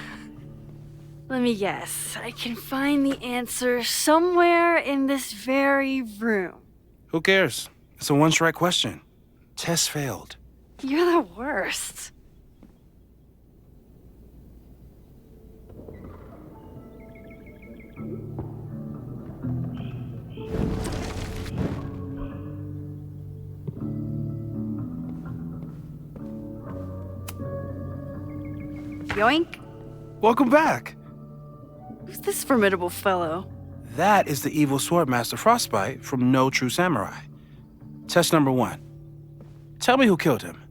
Let me guess. I can find the answer somewhere in this very room. Who cares? It's a one-strike question. Test failed. You're the worst. Yoink! Welcome back. Who's this formidable fellow? That is the evil Swordmaster Frostbite from No True Samurai. Test number 1. Tell me who killed him.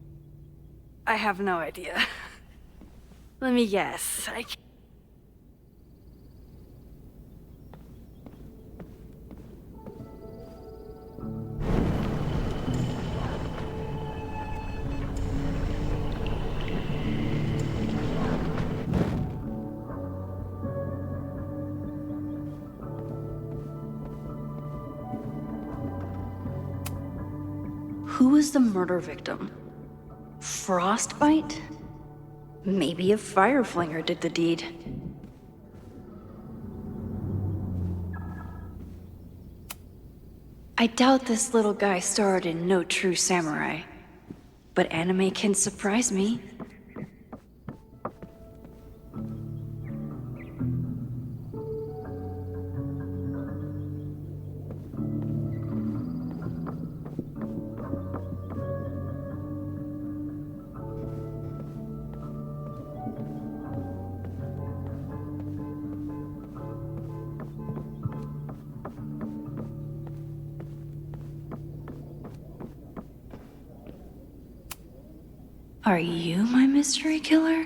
I have no idea. Let me guess. Who was the murder victim? Frostbite? Maybe a fire flinger did the deed. I doubt this little guy starred in No True Samurai, but anime can surprise me. Are you my mystery killer?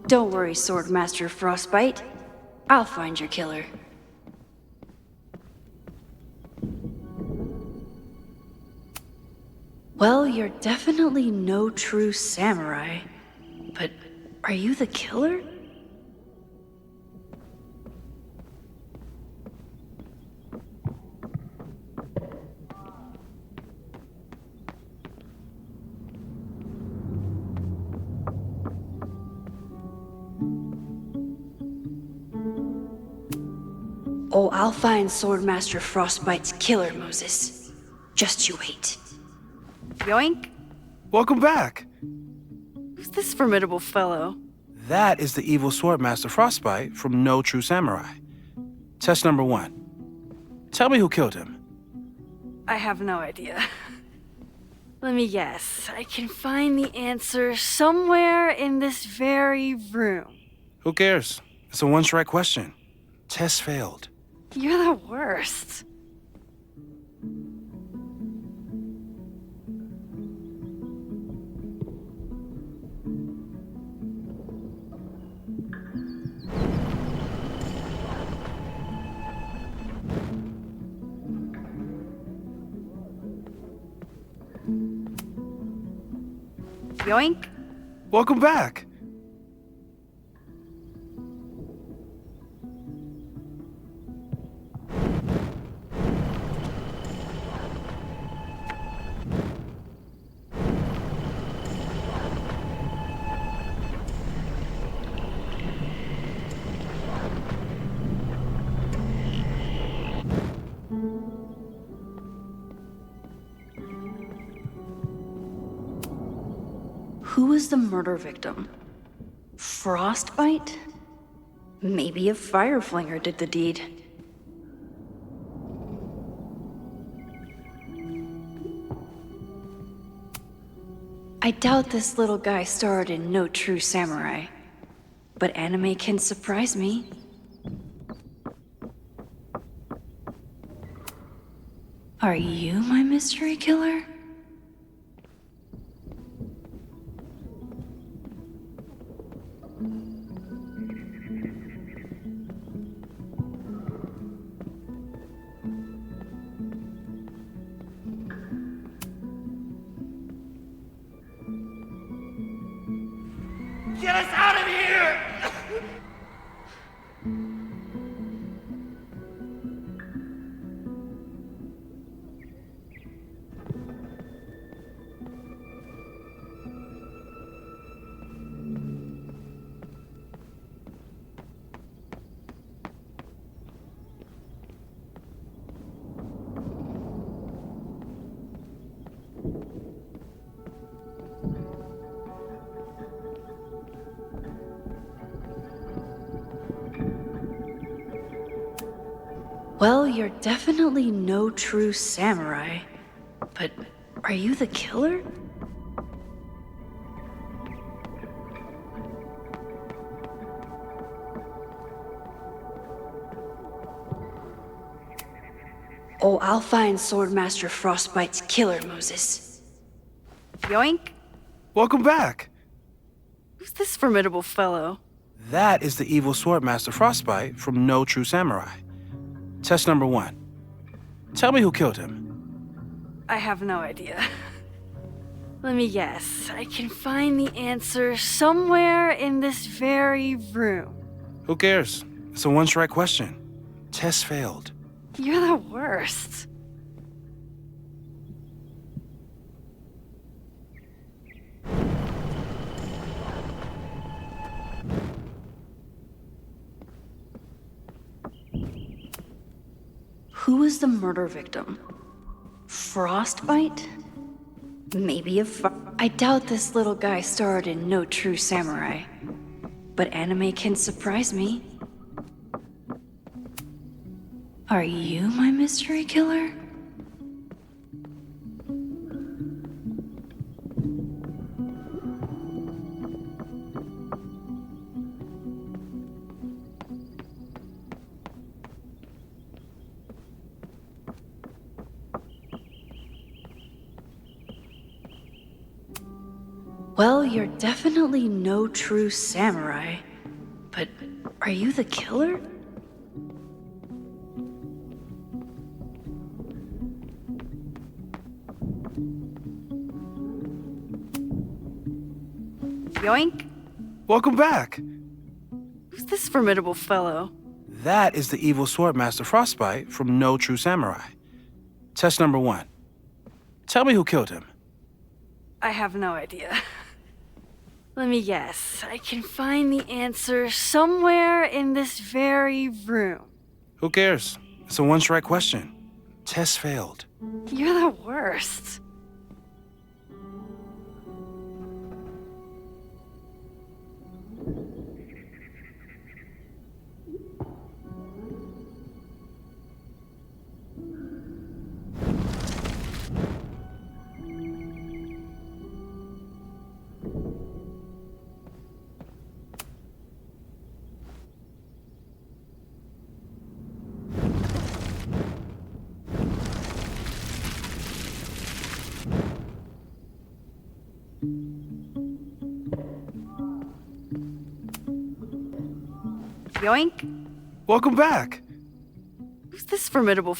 Don't worry, Swordmaster Frostbite. I'll find your killer. Well, you're definitely no true samurai. But are you the killer? Oh, I'll find Swordmaster Frostbite's killer, Moses. Just you wait. Yoink! Welcome back. Who's this formidable fellow? That is the evil Swordmaster Frostbite from No True Samurai. Test number 1. Tell me who killed him. I have no idea. Let me guess. I can find the answer somewhere in this very room. Who cares? It's a one-strike question. Test failed. You're the worst. Yoink! Welcome back. Who was the murder victim? Frostbite? Maybe a fire flinger did the deed. I doubt this little guy starred in No True Samurai. But anime can surprise me. Are you my mystery killer? Get us out of here! Well, you're definitely no true samurai. But are you the killer? Oh, I'll find Swordmaster Frostbite's killer, Moses. Yoink! Welcome back. Who's this formidable fellow? That is the evil Swordmaster Frostbite from No True Samurai. Test number 1. Tell me who killed him. I have no idea. Let me guess. I can find the answer somewhere in this very room. Who cares? It's a one-strike question. Test failed. You're the worst. Who was the murder victim? Frostbite? Maybe I doubt this little guy starred in No True Samurai. But anime can surprise me. Are you my mystery killer? Well, you're definitely no true samurai. But are you the killer? Yoink! Welcome back. Who's this formidable fellow? That is the evil Swordmaster Frostbite from No True Samurai. Test number 1. Tell me who killed him. I have no idea. Let me guess. I can find the answer somewhere in this very room. Who cares? It's a one-strike question. Test failed. You're the worst. Yoink! Welcome back. Who's this formidable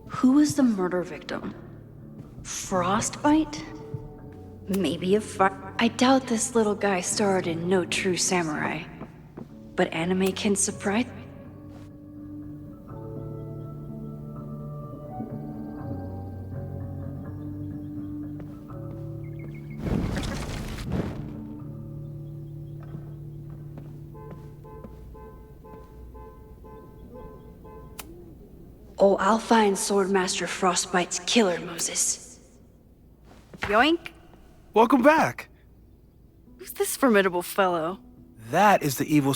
Who was the murder victim? Frostbite? Maybe I doubt this little guy starred in No True Samurai. But anime can surprise. Oh, I'll find Swordmaster Frostbite's killer, Moses. Yoink. Welcome back. Who's this formidable fellow? That is the evil.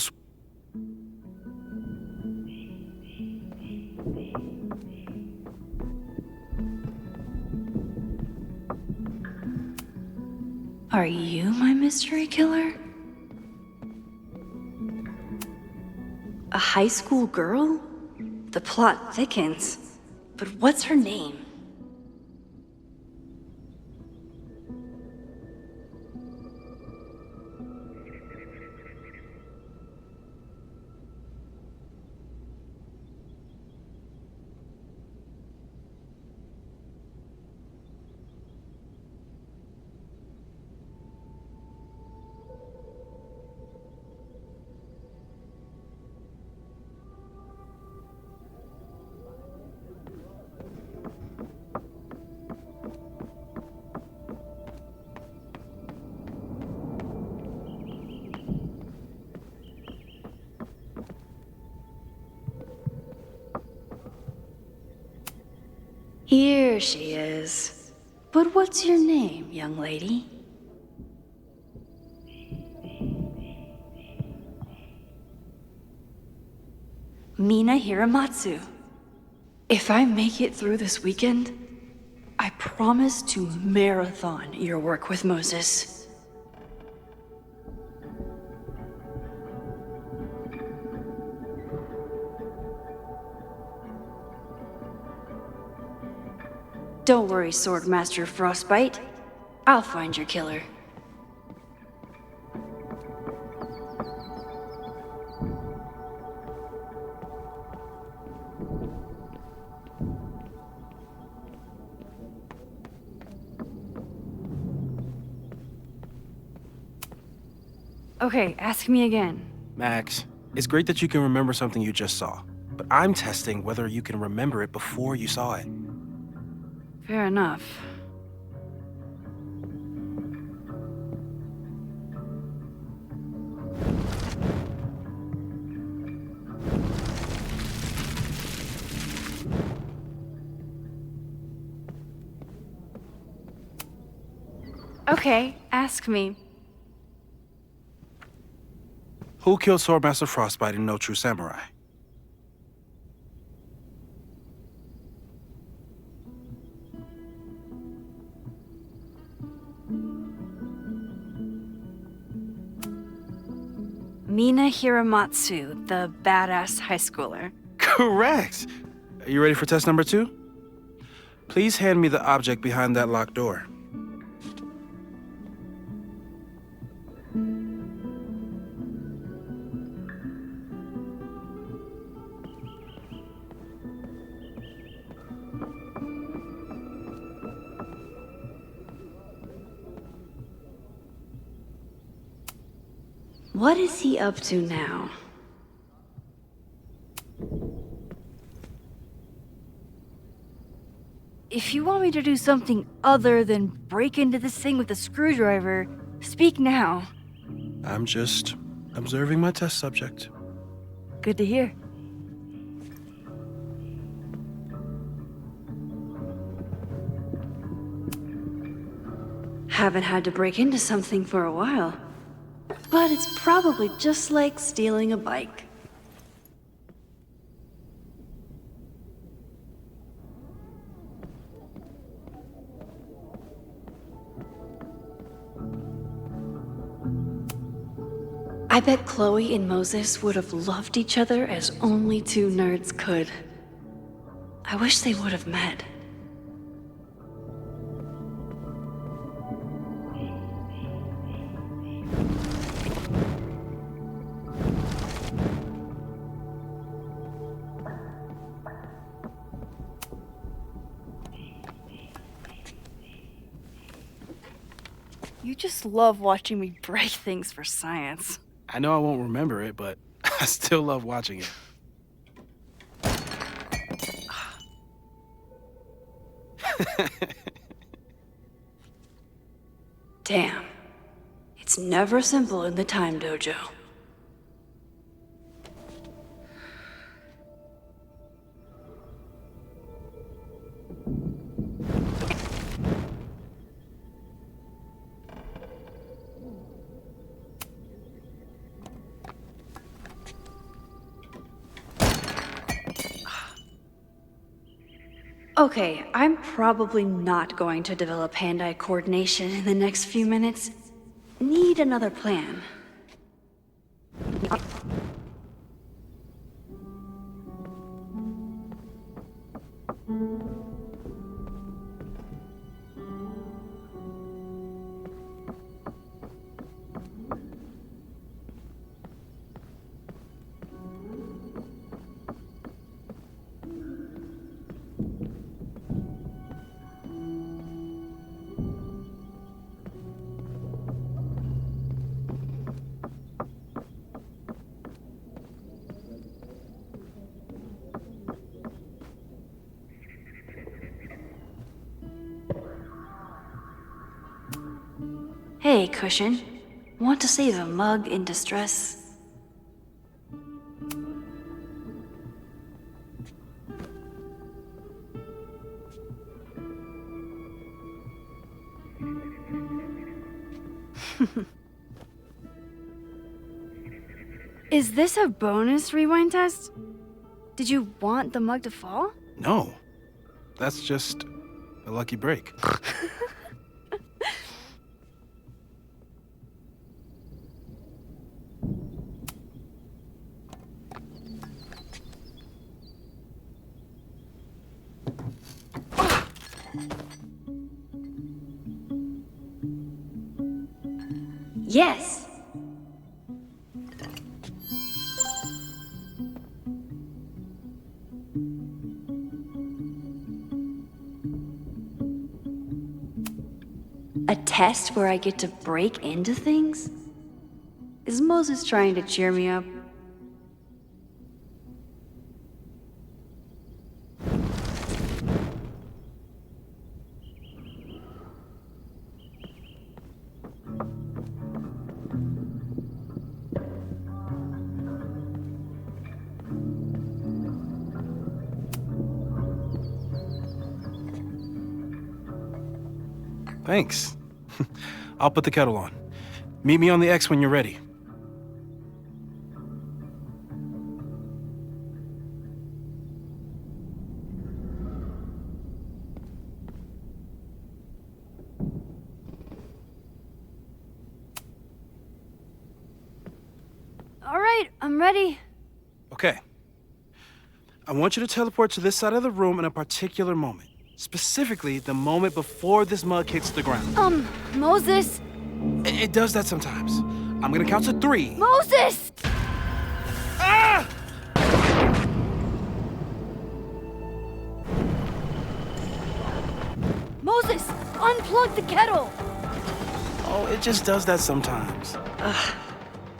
Are you my mystery killer? A high school girl? The plot thickens. But what's her name? Here she is. But what's your name, young lady? Mina Hiramatsu. If I make it through this weekend, I promise to marathon your work with Moses. Don't worry, Swordmaster Frostbite. I'll find your killer. Okay, ask me again. Max, it's great that you can remember something you just saw, but I'm testing whether you can remember it before you saw it. Fair enough. Okay, ask me. Who killed Swordmaster Frostbite in No True Samurai? Mina Hiramatsu, the badass high schooler. Correct! Are you ready for test number 2? Please hand me the object behind that locked door. What is he up to now? If you want me to do something other than break into this thing with a screwdriver, speak now. I'm just observing my test subject. Good to hear. Haven't had to break into something for a while. But it's probably just like stealing a bike. I bet Chloe and Moses would have loved each other as only two nerds could. I wish they would have met. You just love watching me break things for science. I know I won't remember it, but I still love watching it. Damn. It's never simple in the time dojo. Okay, I'm probably not going to develop hand-eye coordination in the next few minutes. Need another plan. Hey, Cushion. Want to save a mug in distress? Is this a bonus rewind test? Did you want the mug to fall? No. That's just a lucky break. Yes! A test where I get to break into things? Is Moses trying to cheer me up? Thanks. I'll put the kettle on. Meet me on the X when you're ready. All right, I'm ready. Okay. I want you to teleport to this side of the room in a particular moment. Specifically, the moment before this mug hits the ground. Moses! It does that sometimes. I'm gonna count to 3. Moses! Ah! Moses, unplug the kettle! Oh, it just does that sometimes.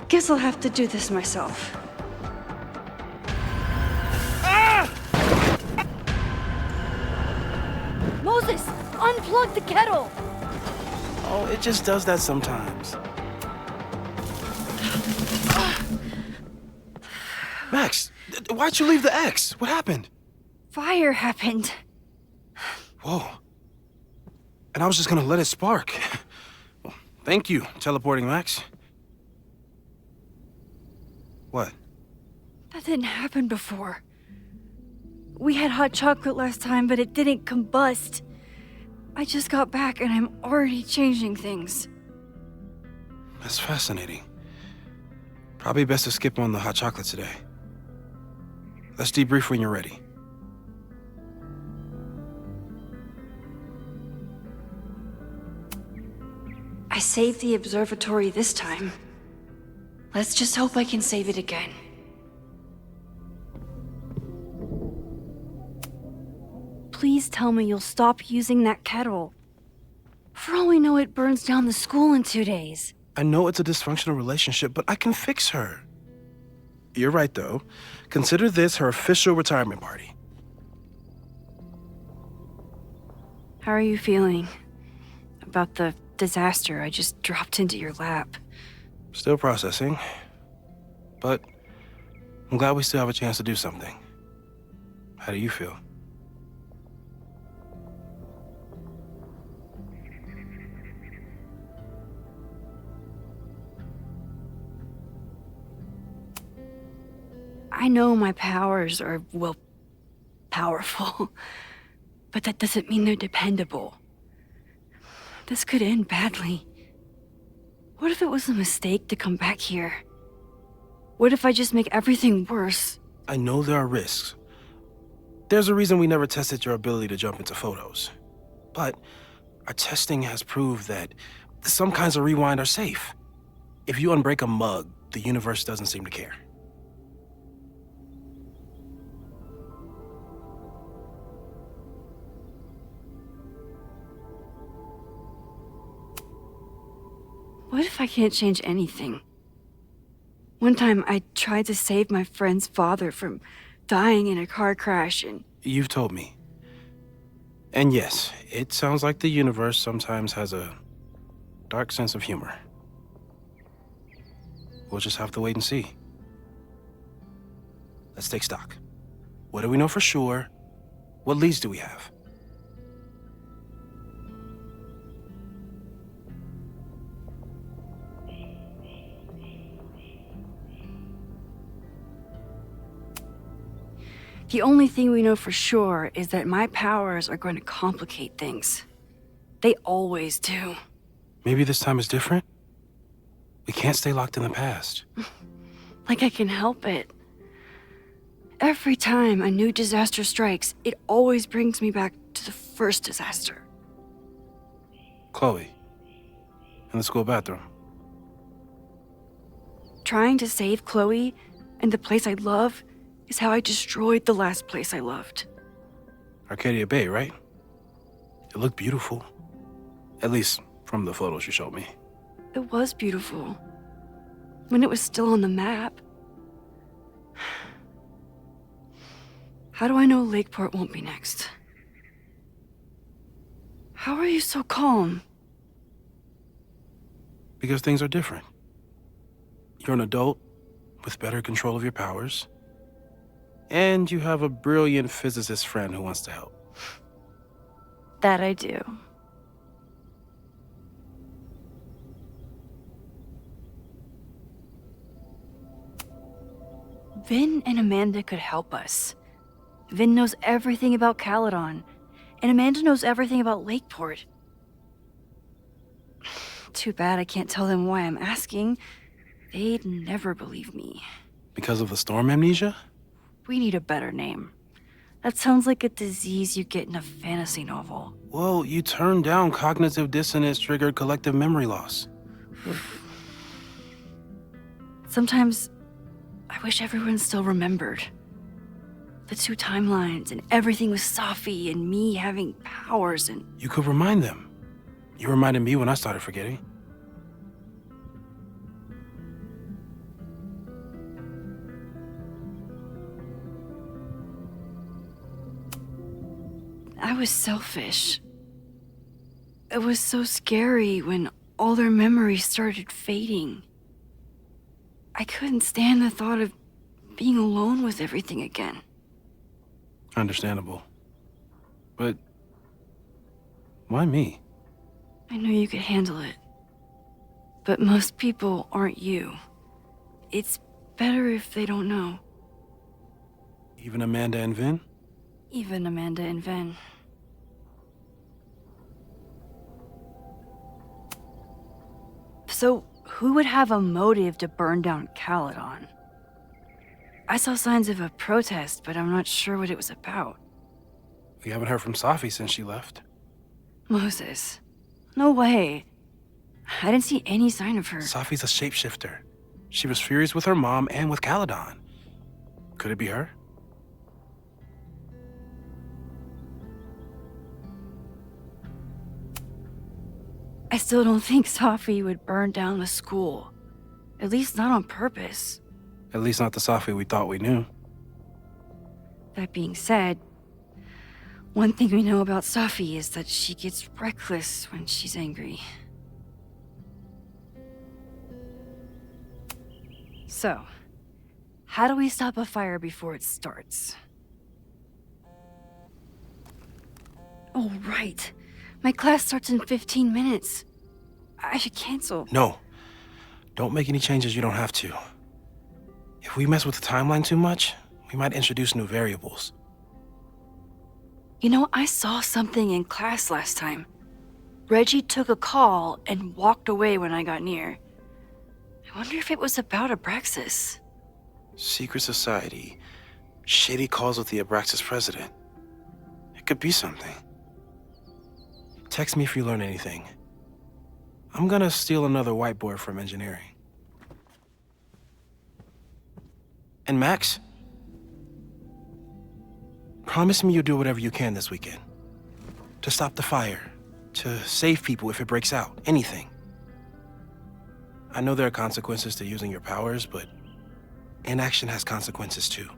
Guess I'll have to do this myself. Moses, unplug the kettle! Oh, it just does that sometimes. Max, why'd you leave the X? What happened? Fire happened. Whoa. And I was just gonna let it spark. Well, thank you, teleporting Max. What? That didn't happen before. We had hot chocolate last time, but it didn't combust. I just got back and I'm already changing things. That's fascinating. Probably best to skip on the hot chocolate today. Let's debrief when you're ready. I saved the observatory this time. Let's just hope I can save it again. Please tell me you'll stop using that kettle. For all we know, it burns down the school in 2 days. I know it's a dysfunctional relationship, but I can fix her. You're right, though. Consider this her official retirement party. How are you feeling about the disaster I just dropped into your lap? Still processing. But I'm glad we still have a chance to do something. How do you feel? I know my powers are, well, powerful. but that doesn't mean they're dependable. This could end badly. What if it was a mistake to come back here? What if I just make everything worse? I know there are risks. There's a reason we never tested your ability to jump into photos. But our testing has proved that some kinds of rewind are safe. If you unbreak a mug, the universe doesn't seem to care. What if I can't change anything? One time I tried to save my friend's father from dying in a car crash and... You've told me. And yes, it sounds like the universe sometimes has a dark sense of humor. We'll just have to wait and see. Let's take stock. What do we know for sure? What leads do we have? The only thing we know for sure is that my powers are going to complicate things. They always do. Maybe this time is different? We can't stay locked in the past. Like I can help it. Every time a new disaster strikes, it always brings me back to the first disaster. Chloe, in the school bathroom. Trying to save Chloe and the place I love is how I destroyed the last place I loved. Arcadia Bay, right? It looked beautiful. At least from the photos you showed me. It was beautiful. When it was still on the map. How do I know Lakeport won't be next? How are you so calm? Because things are different. You're an adult with better control of your powers. And you have a brilliant physicist friend who wants to help. That I do. Vin and Amanda could help us. Vin knows everything about Caledon, and Amanda knows everything about Lakeport. Too bad I can't tell them why I'm asking. They'd never believe me. Because of the storm amnesia? We need a better name. That sounds like a disease you get in a fantasy novel. Well, you turned down cognitive dissonance triggered collective memory loss. Sometimes I wish everyone still remembered. The two timelines and everything with Safi and me having powers and... You could remind them. You reminded me when I started forgetting. I was selfish. It was so scary when all their memories started fading. I couldn't stand the thought of being alone with everything again. Understandable. But why me? I knew you could handle it. But most people aren't you. It's better if they don't know. Even Amanda and Vin? Even Amanda and Vin. So, who would have a motive to burn down Caledon? I saw signs of a protest, but I'm not sure what it was about. We haven't heard from Safi since she left. Moses. No way. I didn't see any sign of her. Safi's a shapeshifter. She was furious with her mom and with Caledon. Could it be her? I still don't think Safi would burn down the school. At least not on purpose. At least not the Safi we thought we knew. That being said, one thing we know about Safi is that she gets reckless when she's angry. So, how do we stop a fire before it starts? Oh, right. My class starts in 15 minutes. I should cancel. No. Don't make any changes you don't have to. If we mess with the timeline too much, we might introduce new variables. You know, I saw something in class last time. Reggie took a call and walked away when I got near. I wonder if it was about Abraxas. Secret society. Shady calls with the Abraxas president. It could be something. Text me if you learn anything. I'm gonna steal another whiteboard from engineering. And Max? Promise me you'll do whatever you can this weekend. To stop the fire. To save people if it breaks out. Anything. I know there are consequences to using your powers, but inaction has consequences too.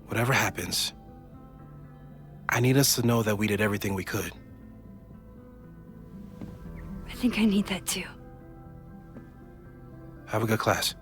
Whatever happens, I need us to know that we did everything we could. I think I need that too. Have a good class.